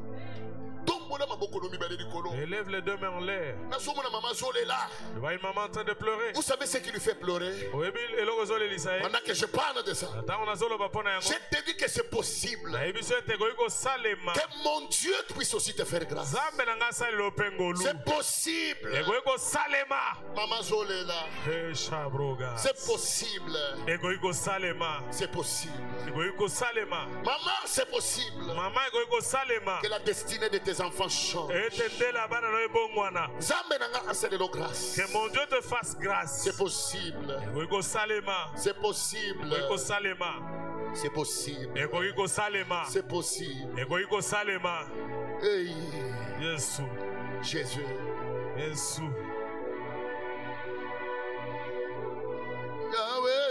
Élève les deux mains en l'air. Tu vois une maman en train de pleurer. Vous savez ce qui lui fait pleurer? Pendant que je parle de ça, je te dis que c'est possible que mon Dieu puisse aussi te faire grâce. C'est possible. Maman Zolela. C'est possible. C'est possible. Maman, c'est possible que la destinée de tes enfants change. Que mon Dieu te fasse grâce. C'est possible. C'est possible. C'est possible. C'est possible. Hey. Jésus. Yahweh.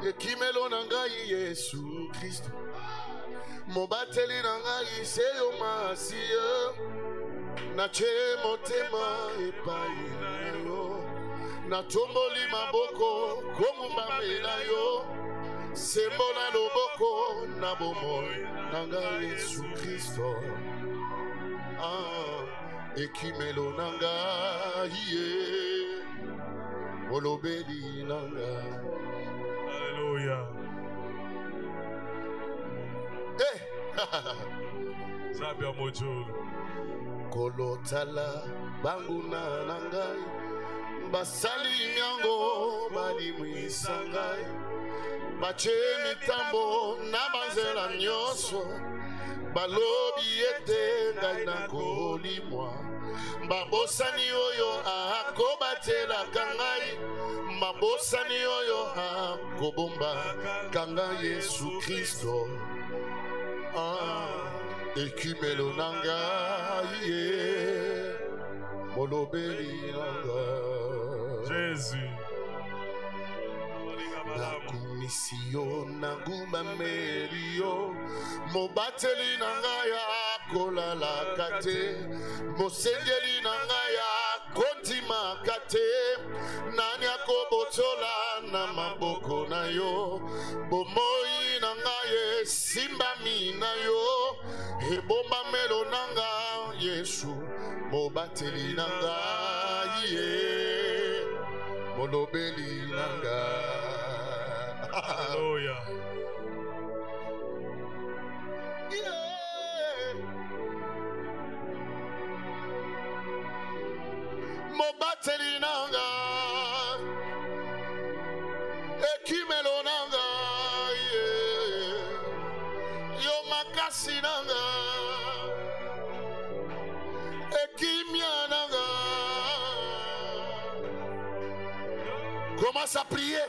Ekimelo na ngai Yesu Kristo, mobateli na ngai seyo masiye, nache motema epai na yo, natomboli maboko komumbamela yo, sembola loboko na bomoi na ngai Yesu Kristo. Ekimelo na ngai olobeli na ngai. Alléluia. Zabia mojolo. Kolotala banguna na ngai, basali nyango balimwisa ngai, bache mitambo na banzela nyonso, balobi ete ngai nakolimwa, babosani oyo akobatela ngai, mabosani oyo akobomba kanga Yesu Kristo. Ekimelo na ngai molobeli na ngai. Jésus. Nakumisi yo nagumameli yo, mobateli na ngai akolalaka te, mosengeli na ngai akontimaka te, nani akobotola na maboko na yo, bomoi na ngai esimbami na yo, ebombamelo na ngai Yesu, mobateli na ngai molobeli na ngai. Hallelujah. Mobateli na ngai, ekimelo na ngai, yo makasi na ngai, ekimia na ngai. Commence à prier.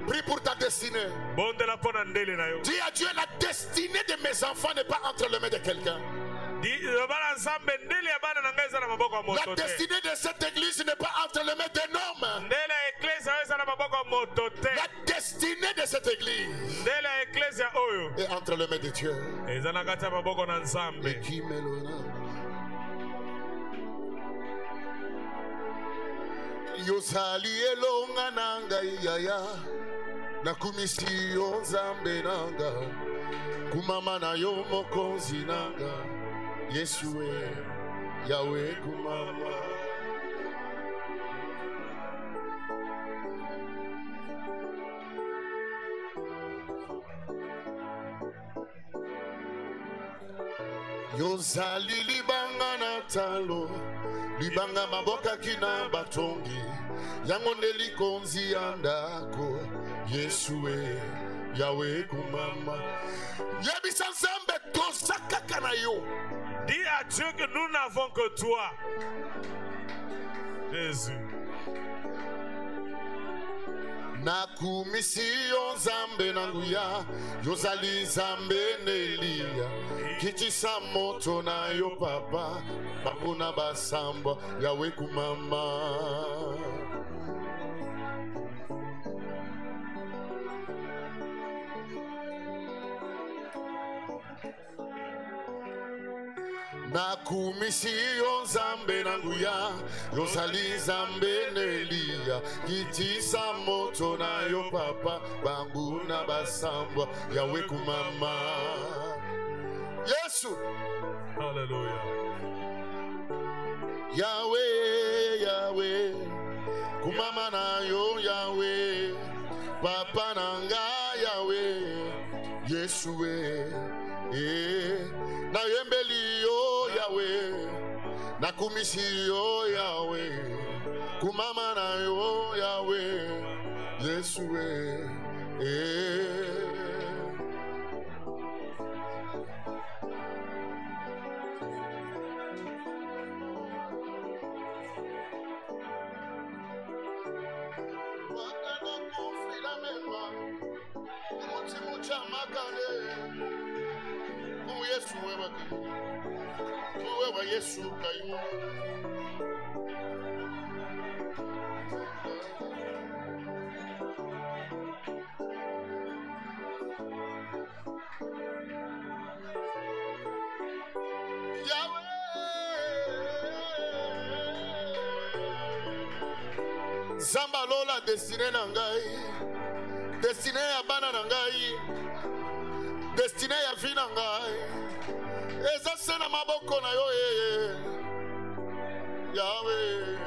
Prie pour ta destinée. Dis à Dieu, la destinée de mes enfants n'est pas entre les mains de quelqu'un. La destinée de cette église n'est pas entre les mains d'un homme. La destinée de cette église est entre les mains de Dieu. Et qui me l'honneur. Yosali elonga nanga yaya nakumisi onzambe nanga kumama na yo mokonzi nanga Yesue Yahweh kumama Yosali libanga na talo libanga maboka kina batongi yango ndeli konzi andako Yesue Yahweh kumama yebisa nzambe tosaka kana yo. Dis à Dieu que nous n'avons que toi, Jésus. Nakumisi yo nzambe nanguya yozali nzambe nelia kitisa moto na yo papa bakuna basamba Yahweh kumama Nakumisi yo nzambe nanguya yozali nzambe nelia kitisa moto na yo papa banguna basambwa Yahweh kumama Yesu Hallelujah Yahweh Yahweh kumama na yo Yahweh papa nanga Yahweh Yesu na yembeli yo Yahweh nakumisi yo Yahweh kumama na yo Yahweh Yesu Yesu kayo Yahweh Zamba lola destinée na ngai destinée ya bana na ngai destinée ya vie na ngai eza sena maboko na yo Yahweh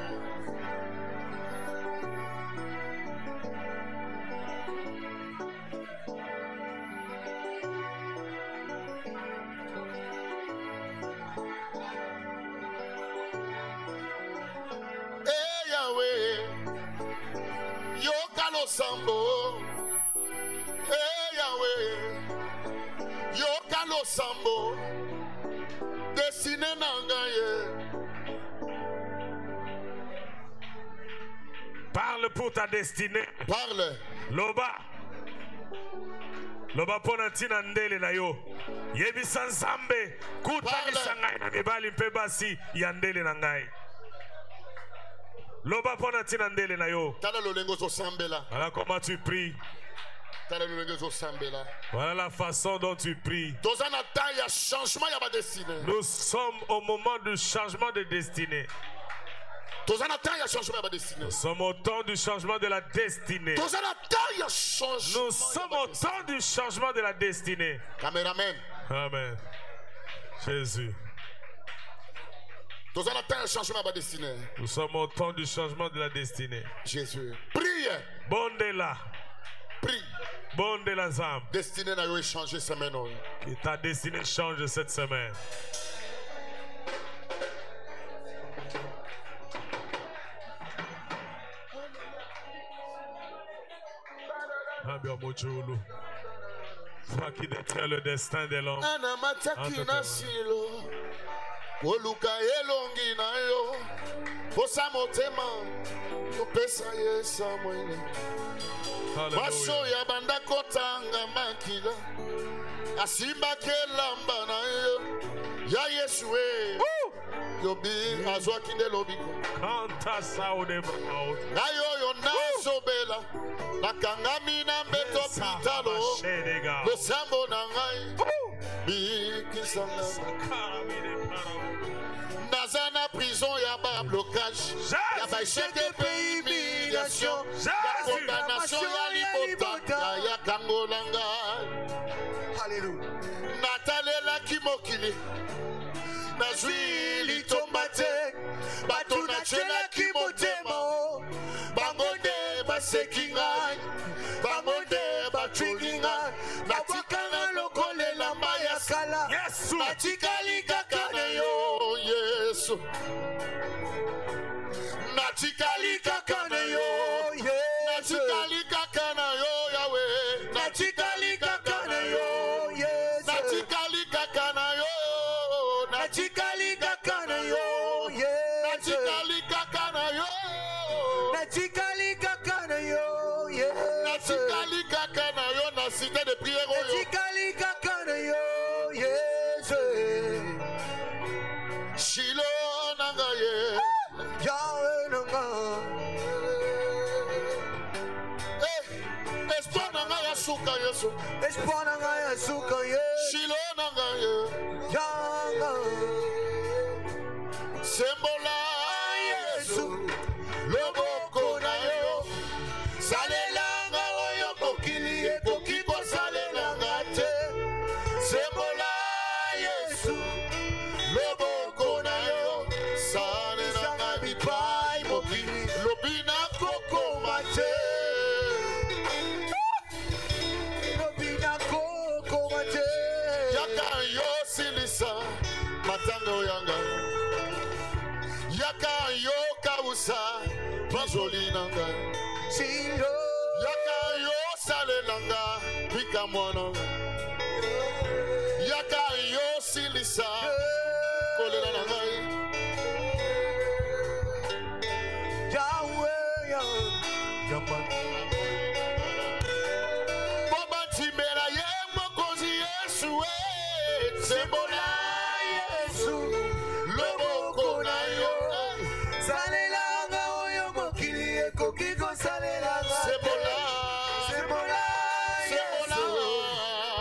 Yahweh yoka losambo Yahweh yoka losambo destiné nangaye. Parle pour ta destinée. Parle. Loba. Loba pona tina ndele na yo. Yebisa nzambe kutanisa ngai na mibali mpe basi ya ndele na ngai. Loba pona tina ndele na yo. Tala lolengo zo sambela. Voilà comment tu pries. Voilà la façon dont tu pries. Nous sommes au moment du changement de destinée. Nous sommes au temps du changement de la destinée. Nous sommes au temps du changement de la destinée. Caméraman. Amen. Jésus. Nous sommes au temps du changement de la destinée. Jésus. Prie. Bondela. Prie. Bon de la zam. Destinée n'a eu changé cette semaine. Que ta destinée change cette semaine. Toi qui détiens le destin de l'homme. Oluka elongi na yo posa motema topesa Yesu mwene maso ya banda kotanga makila asimba kelamba na yo ya Yesu yobi azwa kinde lobiko kanta saude mouth na yo yo na nazobela nakangami na mbeto pitalo losambo na ngai bikisanga naza na prison ya ba blocage ya ba échec de pays humiliation ya condamnation ya libota ya kangola ngai. Alléluia. Natalelaki mokili nazwi litomba te bato nacelaki motema bango nde baseki ngai bango nde batwiki ngai natikanga lokolela mai ya kala natikali kaka na yo Yesu natikali kaka na yo natikali kaka na yo Yahweh natikali kaka na yo Yesu natikali kaka na yo natikali kaka na yo natikali kaka na yo natikali kaka na yo natikali kaka na yo na cité de prière natikali kaka na yo Yesu Shilo nanga ye Yahweh nanga espoir nanga ya suka Yesu espoir nanga ya suka Yesu Shilo nanga ye Yanga sembola Yesu loboko na yo salelanga oyo mokili ekoki kosalelanga te sembola Yesu loboko na yo salelanga bipai mokili lobina kokoma te lobina kokoma te yaka yo silisa matanga yanga yaka yo kausa pizoli nanga yaka yo salelanga pika mwana yaka yo silisa kolela nanga Yahweh Yahweh Boba timera ye mokozi Yesu sembola Yesu loboko na yo salelanga oyo mokili ekoki kosalelanga sembola sembola sembola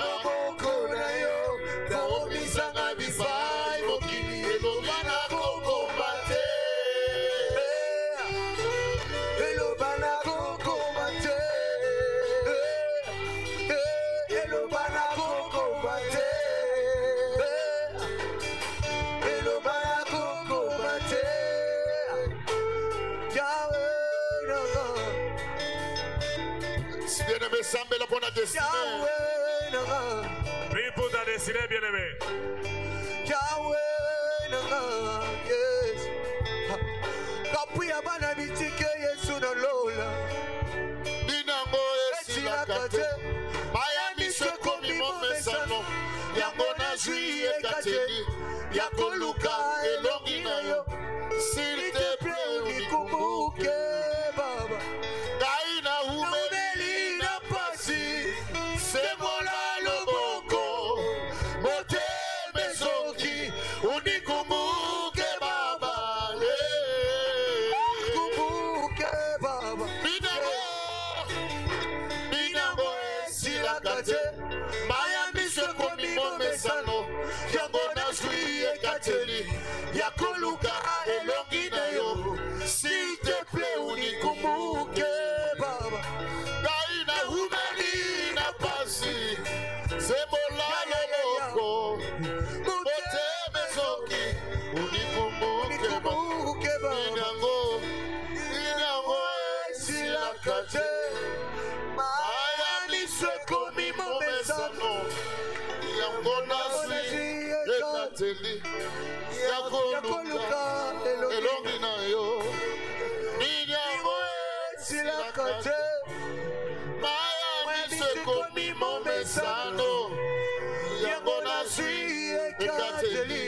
loboko na yo kaomisanga bisai mokili elobana kokoma te elobana kokoma te elobana kokoma te elobana kokoma te bien-aimé, semble pour la destinée. Prie pour ta destinée, bien-aimé. Yes. Kapuya bana bitike Yesu na lola. Dinango esilakate. Maya miswe komi momesano. Yango na jui ekateli. Yako luka elongi na yo. S'il te plaît unikumbuke baba. Daina humeli na pasi. Semola loboko. Mote mezoki. Unikumbuke baba. Kumbuke baba. Binango esilakate. Maya miswe komi momesano. Yango na jui ekateli. Yako luka elongi na yo. S'il te plaît unikumbuke baba. Daina humeli na pasi. Semola loboko. Mote mezoki. Unikumbuke baba. Binango esilakate. Maya miswe komi momesano. Yango na jui ekateli. Yakoluka elongi na yo. Binyango esilakate. Maya miswe komi momesano. Yango na jui ekateli.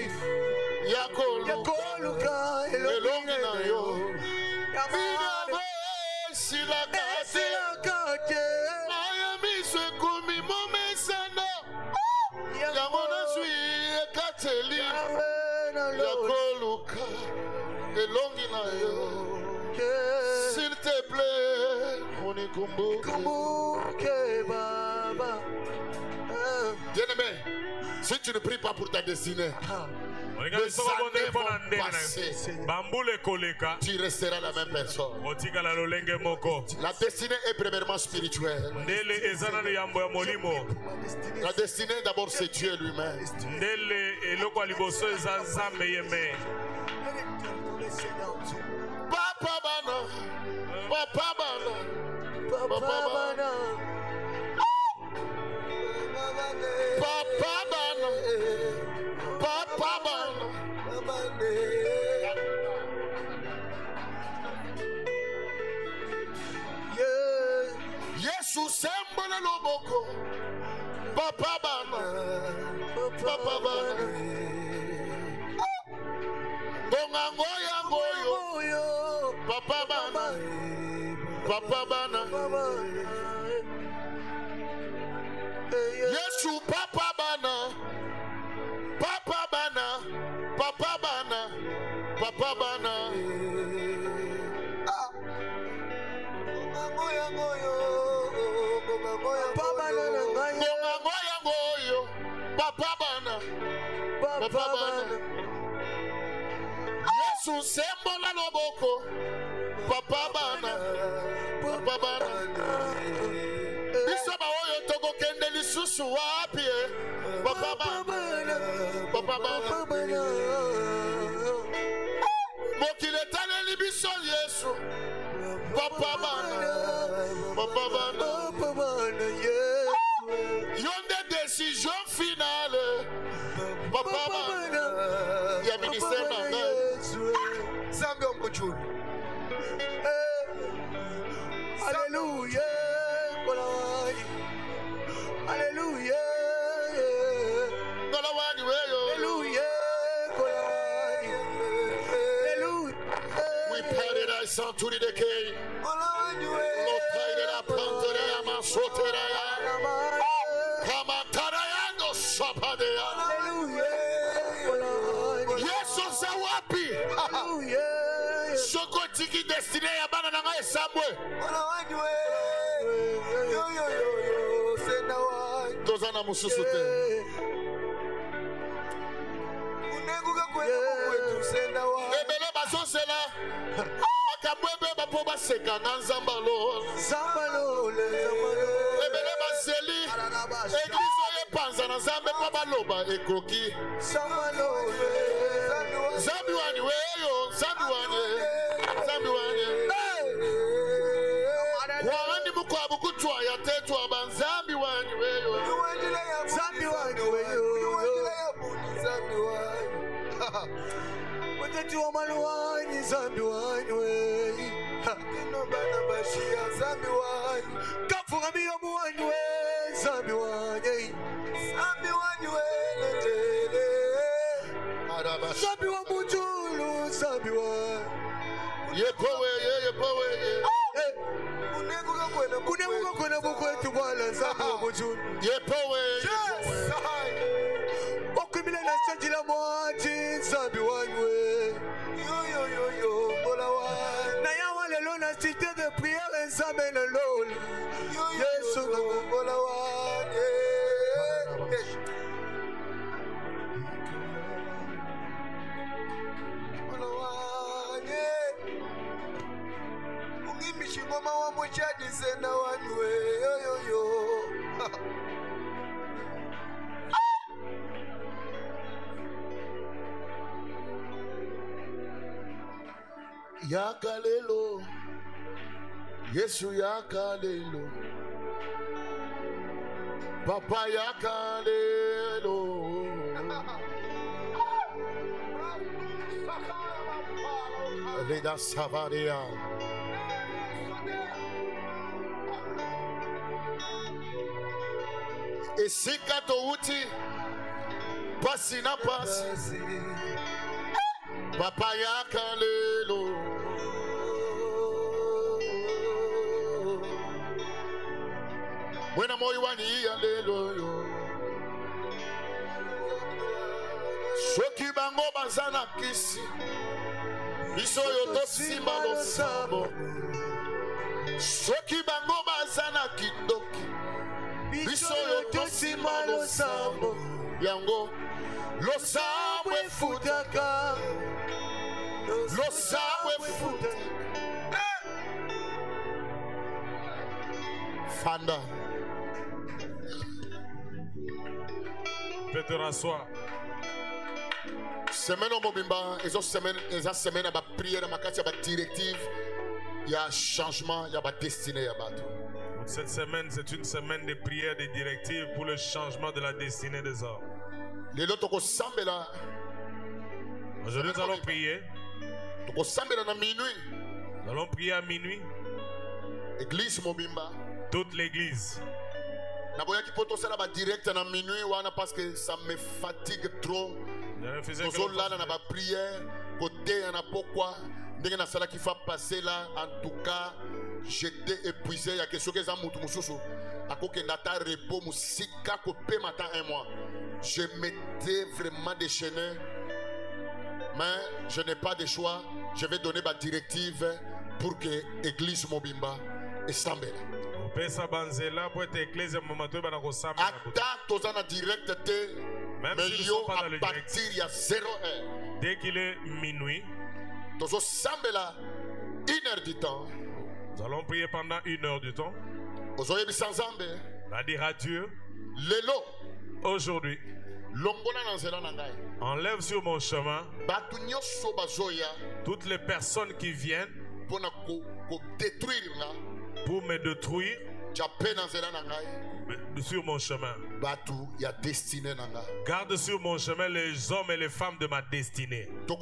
Yakoluka elongi na yo. Binyango esilakate. Maya miswe komi momesano. Yango na jui ekateli. Yakoluka elongi na yo. S'il te plaît Bien-aimé, si tu ne pries pas pour ta destinée, les années vont passer. Tu resteras la même personne. La destinée est premièrement spirituelle. La destinée d'abord c'est Dieu lui-même. Papa bana, papa bana, papa bana, papa bana, papa bana. Yesu sembole loboko, papa bana, papa bana. Gongangoya ngoyo, papa bana, papa bana. Yesu papa bana, papa bana, papa bana, papa bana. Gongangoya ngoyo, papa bana, papa bana. Yesu sembola loboko, papa bana, papa bana. Bisaba oyo toko kende lisusu wapi, papa bana, papa bana. Mokile tane libiso Yesu, papa bana, papa bana. Yonde décision finale, papa bana. Ya ministère nanga. Alléluia, alléluia, alléluia. We parted I saw to the decay. No tired up under the Amasoteraya. Kamatarayando Sapadea. Yes, Zawapi. Soko tiki destiné ya bana na ngai Samwe. Dozana mususu te. Ebele bazosela. Akamwebe bapo baseka na nzambalo. Ebele bazeli. Église oye panza na Nzambe kwa baloba ekoki. Zambi wani weyo, zambi wani. Wawani mukwabu kutwa ya tetu abanzambi wani weyo. Zambi wani weyo. Watatu wa maluwani zambi wani weyo. Kino bana bashia zambi wani. Kafunga miyo muwani weyo zambi wani. Zambi wani weyo tele. Zambi wa mujulu zambi wani. Yepowe. Kunemuka kwena mukwetu bwana zambi wa mujulu. Yepowe. Okwimile na sanjila mwati zambi wanywe. Yo, bola wanywe. Na ya wale lona cité de prière nzambe na lolo. Yesu bola wanywe. Bola wanywe. Ungimishi ngoma wa mwachaji zena wanywe. Yo. Yakalelo, Yesu yakalelo, Papa yakalelo. Leda Savaria. Esikato uti, pasi na pasi, Papa yakalelo. Wena moyo wani ya lelo yo. Soki bango bazana kisi. Iso yo to simba lo sabo. soki bango bazana kindoki biso yo tosima losambo yango losambo efutaka losambo efutaka fanda peut te rasseoir. Semaine au Mobimba, ils ont semaine à ma prière, à ma carte, à ma directive. Il y a un changement, il y a ma destinée, il y a ma tout. Cette semaine, c'est une semaine de prière, de directives pour le changement de la destinée des hommes. Aujourd'hui, nous allons prier. Nous allons prier à minuit. Église Mobimba. Toute l'église. Parce que ça me fatigue trop. Prière. Qui va passer là, en tout cas, j'étais épuisé. Il y a quelque chose qui est en moutou. À cause que Nata repos, musika coupé matin un mois. Je m'étais vraiment déchaîné, mais je n'ai pas de choix. Je vais donner ma directive pour que l'église Mobimba estambe. Même si nous sommes pas dans le direct. Dès qu'il est minuit, nous allons prier pendant 1 heure du temps. Va dire à Dieu, aujourd'hui, enlève sur mon chemin toutes les personnes qui viennent pour me détruire sur mon chemin. Garde sur mon chemin les hommes et les femmes de ma destinée. Nous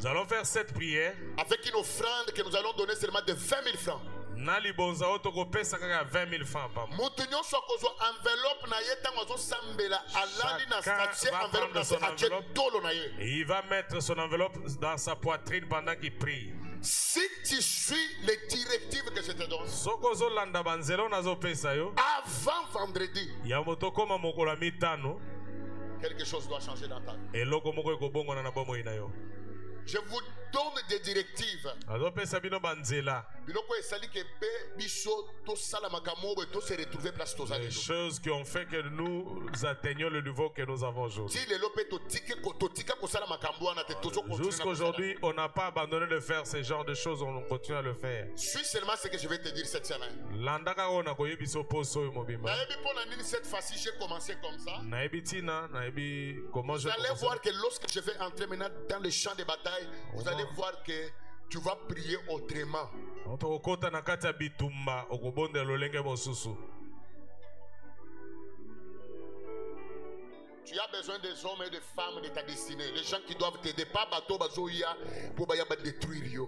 allons faire cette prière avec une offrande que nous allons donner seulement de 20 000 francs. Nali bonza otoko pesa kaka 20 000 francs par mois. Mutunyo sokozo enveloppe na yeta ngozo sambela alali na statue enveloppe na statue dolo na ye. Et il va mettre son enveloppe dans sa poitrine pendant qu'il prie. Si tu suis les directives que je te donne, sokozo landa banzelo nazo pesa yo. Avant vendredi, ya motoko ma mokola mitano. Quelque chose doit changer dans ta vie. Et loko moko ekobongo na bomo ina yo. Je vous donne des directives. Les choses qui ont fait que nous atteignions le niveau que nous avons aujourd'hui. Jusqu'aujourd'hui, on n'a pas abandonné de faire ce genre de choses, on continue à le faire. Suis seulement ce que je vais te dire cette semaine. Cette fois-ci, j'ai commencé comme ça. Vous allez voir que lorsque je vais entrer maintenant dans le champ de bataille, vous allez voir que tu vas prier autrement. Tu as besoin des hommes et des femmes de ta destinée. Les gens qui doivent t'aider. Pas bateau bazoya pour détruire.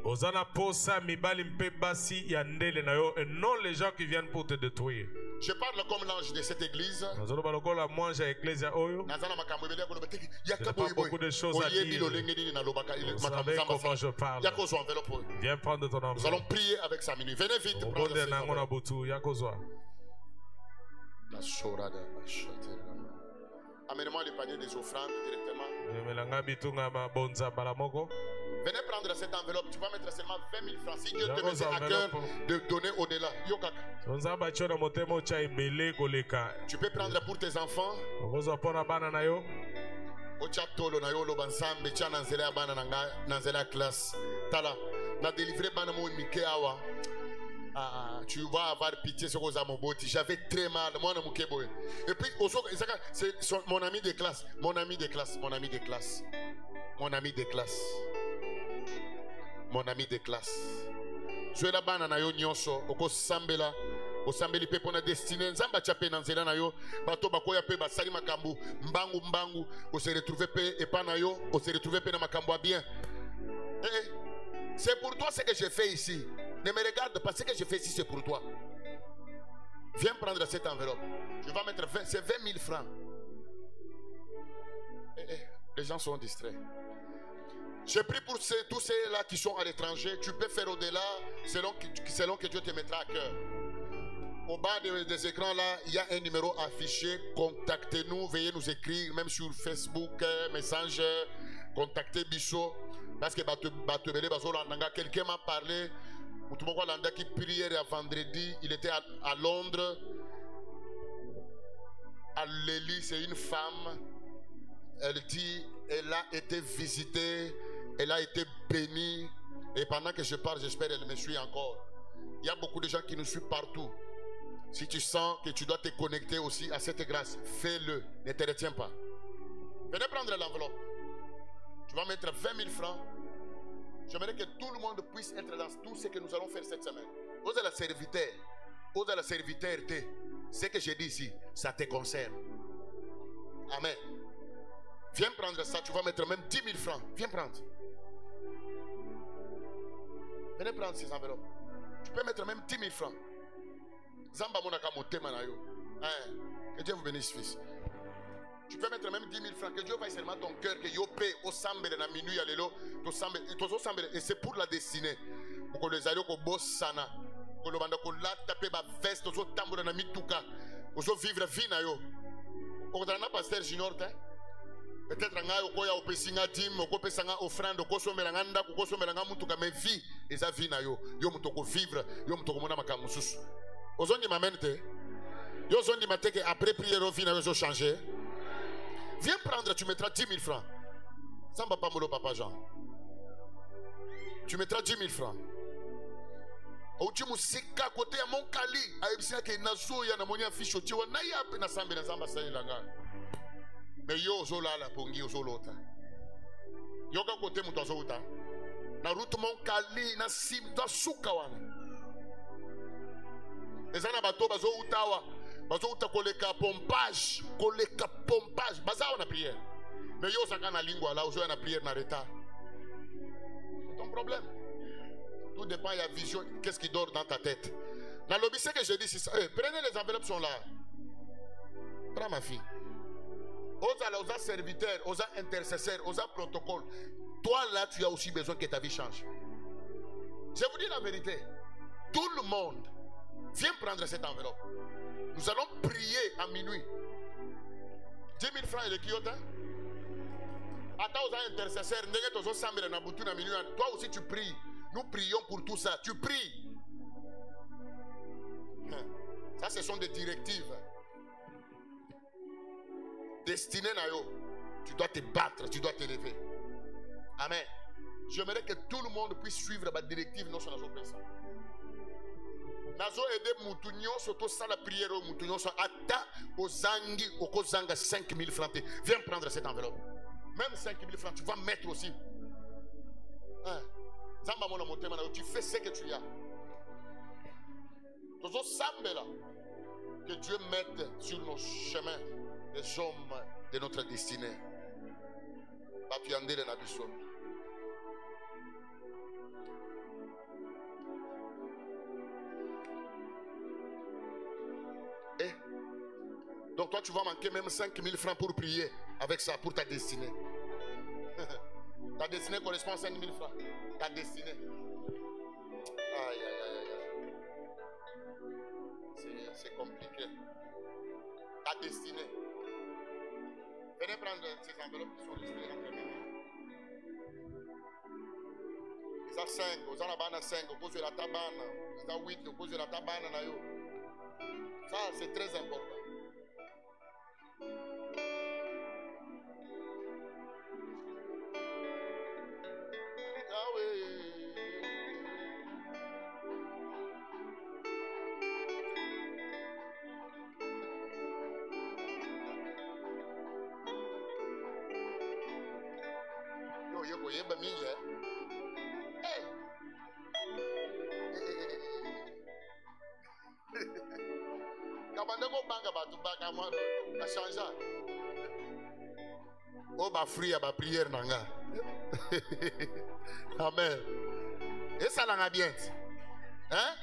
Ozana posa mibali mpe basi ya ndele na yo, et non les gens qui viennent pour te détruire. Je parle comme l'ange de cette église. Il n'y a pas beaucoup de choses à dire. Vous savez comment je parle. Viens prendre ton enveloppe. Nous allons prier avec sa minute. Venez vite prendre cette enveloppe. Amenez-moi le panier des offrandes directement. Venez prendre cette enveloppe. Tu vas mettre seulement 20 000 francs. Si Dieu te met à cœur de donner au-delà. Tu peux prendre pour tes enfants. Tu vas avoir pitié sur vos amoboti. J'avais très mal. Et puis, c'est mon ami de classe. Mon ami de classe. Mon ami de classe. Mon ami de classe. Mon ami de classe. Je vais là-bas na yo nyonso oko sambela osambeli pe pona destiné nzamba chape na nzela na yo bato bakoya pe basali makambu mbangu o se retrouver pe epa na yo o se retrouver pe na makambu bien. C'est pour toi ce que je fais ici. Ne me regarde pas, ce que je fais ici c'est pour toi. Viens prendre cette enveloppe. Je vais mettre 20 000 francs. Les gens sont distraits. Je prie pour tous ceux-là qui sont à l'étranger. Tu peux faire au-delà selon que Dieu te mettra à cœur. Au bas des écrans là, il y a un numéro affiché. Contactez-nous, veuillez nous écrire, même sur Facebook, Messenger. Contactez Bichot. Parce que quelqu'un m'a parlé. qui prière à vendredi, il était à Londres. À l'Élie, c'est une femme. Elle dit, elle a été visitée, elle a été bénie. Et pendant que je parle, j'espère qu'elle me suit encore. Il y a beaucoup de gens qui nous suivent partout. Si tu sens que tu dois te connecter aussi à cette grâce, fais-le. Ne te retiens pas. Venez prendre l'enveloppe. Tu vas mettre 20 000 francs. J'aimerais que tout le monde puisse être dans tout ce que nous allons faire cette semaine. Ose la serviteur. Ose la serviteur. Ce que je dis ici, ça te concerne. Amen. Viens prendre ça. Tu vas mettre même 10 000 francs. Viens prendre. Venez prendre ces enveloppes. Tu peux mettre même 10 000 francs. Que Dieu vous bénisse, fils. Tu peux mettre même 10 000 francs. Que Dieu fasse seulement ton cœur. Que Dieu paie au sambe de la minuit à l'élo. Et c'est pour la destinée. Pour que les alliés au boss sana. Pour que le banda ko la taper ba veste. Pour que tambour na mituka. Pour que vivre vie na yo. Pour que pasteur junior te. Peut-être nga oko ya opesinga dim, oko pesanga offrande, oko somelanga nda, oko somelanga mutuka mais vie. Eza vie na yo. Yo mutoko vivre. Yo mutoko mona makambo susu. Ozondi m'amène. Yo zondi mate que après prière au final ils changer. Viens prendre, tu mettras 10 000 francs. Samba pas molo papa Jean. Tu mettras 10 000 francs. Au tu musika côté à mon kali, a ebisa que nazo ya na monia fiche oti wa na ya pe na sambe na zamba sali langa. Mais yo zo la pongi zo lota. Yo ka côté muto zo uta. Na route mon kali na sim da suka wana. Ezana bato bazo utawa. Bazo uta koleka pompage, baza na prière. Mais yo saka na lingua là, ozo na prière na retard. C'est ton problème. Tout dépend de la vision, qu'est-ce qui dort dans ta tête. Dans le c'est que je dis, c'est ça. Prenez les enveloppes sont là. Prends ma fille. Aux serviteurs, aux intercesseurs, aux protocoles. Toi là, tu as aussi besoin que ta vie change. Je vous dis la vérité. Tout le monde vient prendre cette enveloppe. Nous allons prier à minuit. 10 000 francs et le quiotin. Attends aux intercesseurs. Toi aussi tu pries. Nous prions pour tout ça. Tu pries. Ça, ce sont des directives. Destinées à yo. Tu dois te battre, tu dois t'élever. Amen. J'aimerais que tout le monde puisse suivre ma directive. Non, sur la personne. Nazo aider Moutounion, surtout ça la prière au Moutounion, atta aux zangi, au kozanga 5 000 francs. Viens prendre cette enveloppe. Même 5 000 francs, tu vas mettre aussi. Tu fais ce que tu as. Que Dieu mette sur nos chemins les hommes de notre destinée. Donc toi tu vas manquer même 5 000 francs pour prier avec ça, pour ta destinée. Ta destinée correspond à 5 000 francs. Ta destinée. Aïe, aïe, aïe, aïe. C'est compliqué. Ta destinée. Venez prendre ces enveloppes qui sont listées entre mes mains. Ils ont 5, ils ont la banane 5, ils ont la tabane. Ils ont 8, ils ont la tabane. Ça, c'est très important. Oh, bah, free à ma prière, nanga. Amen. Et ça l'a bien. Hein?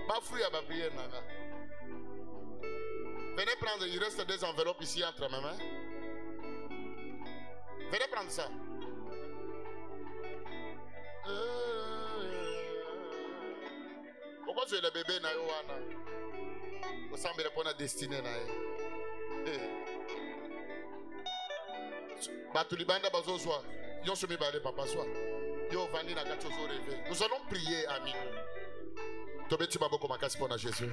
Bah, free à ma prière, nanga. Venez prendre, il reste 2 enveloppes ici entre mes mains. Venez prendre ça. Pourquoi tu es le bébé na yoana? Vous semblez répondre à destinée na Batulibanda bazozwa. Yo somi bale papa soir. Yo vani na gachozo rêver. Nous allons prier à minuit. Jésus.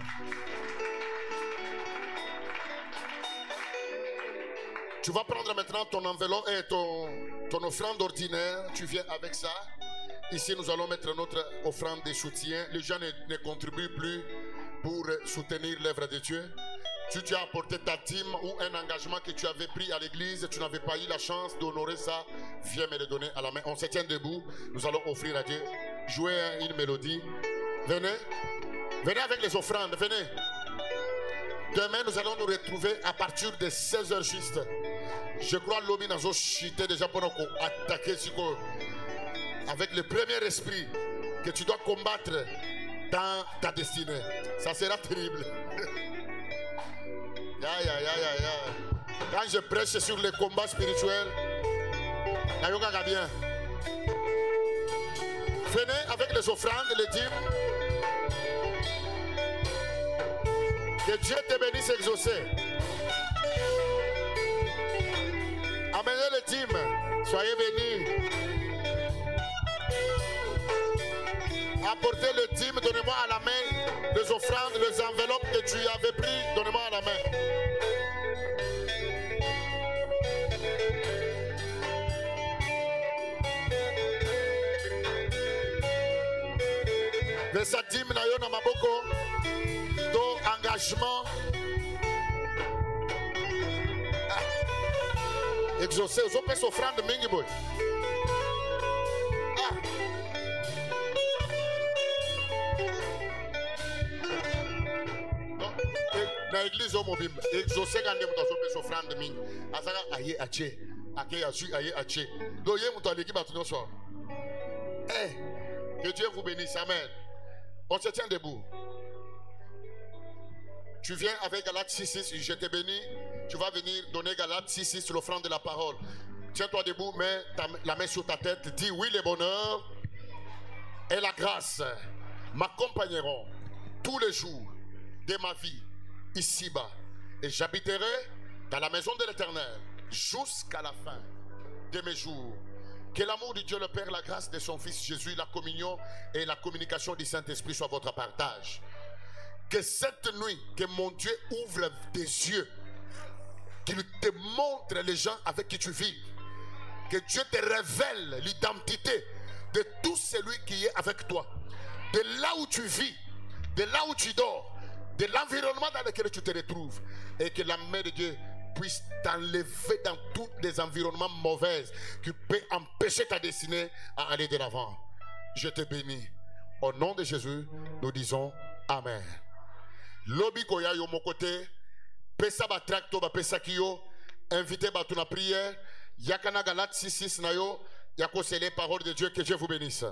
Tu vas prendre maintenant ton enveloppe et ton offrande ordinaire. Tu viens avec ça. Ici, nous allons mettre notre offrande de soutien. Les gens ne contribuent plus pour soutenir l'œuvre de Dieu. Si tu as apporté ta dîme ou un engagement que tu avais pris à l'église, tu n'avais pas eu la chance d'honorer ça, viens me le donner à la main. On se tient debout. Nous allons offrir à Dieu. Jouer une mélodie. Venez. Venez avec les offrandes. Venez. Demain, nous allons nous retrouver à partir de 16h juste. Je crois que l'homme n'a pas chuté déjà pour nous attaquer avec le premier esprit que tu dois combattre dans ta destinée. Ça sera terrible. Quand je prêche sur les combats spirituels, bien. Venez avec les offrandes, les dîmes. Que Dieu te bénisse exaucé. Amenez les dîmes. Soyez bénis. Apportez le dîme, donnez-moi à la main les offrandes, les enveloppes que tu avais pris, donnez-moi à la main. Mais sa dîme na yo na maboko, do engagement. Exaucé, vous avez offrande mingi boy. Na église au mobile exaucé quand même dans son offrande mingi azaka aye ache ake azu aye ache do ye muto l'équipe à tout nos soir. Que Dieu vous bénisse, amen. On se tient debout. Tu viens avec Galates 6:6, je te bénis. Tu vas venir donner Galates 6:6 l'offrande de la parole. Tiens-toi debout, mets la main sur ta tête. Dis oui, le bonheur et la grâce m'accompagneront tous les jours de ma vie ici-bas. Et j'habiterai dans la maison de l'Éternel jusqu'à la fin de mes jours. Que l'amour de Dieu le Père, la grâce de son Fils Jésus, la communion et la communication du Saint-Esprit soient votre partage. Que cette nuit, que mon Dieu ouvre tes yeux, qu'il te montre les gens avec qui tu vis. Que Dieu te révèle l'identité de tout celui qui est avec toi. De là où tu vis, de là où tu dors, de l'environnement dans lequel tu te retrouves. Et que la main de Dieu puisse t'enlever dans tous les environnements mauvais qui peuvent empêcher ta destinée à aller de l'avant. Je te bénis. Au nom de Jésus, nous disons Amen. Lobi koya yo mon côté, pesa ba tracto ba pesa kiyo, invité ba tuna prière, yakana Galates 6:6 na yo, yako c'est les paroles de Dieu, que Dieu vous bénisse.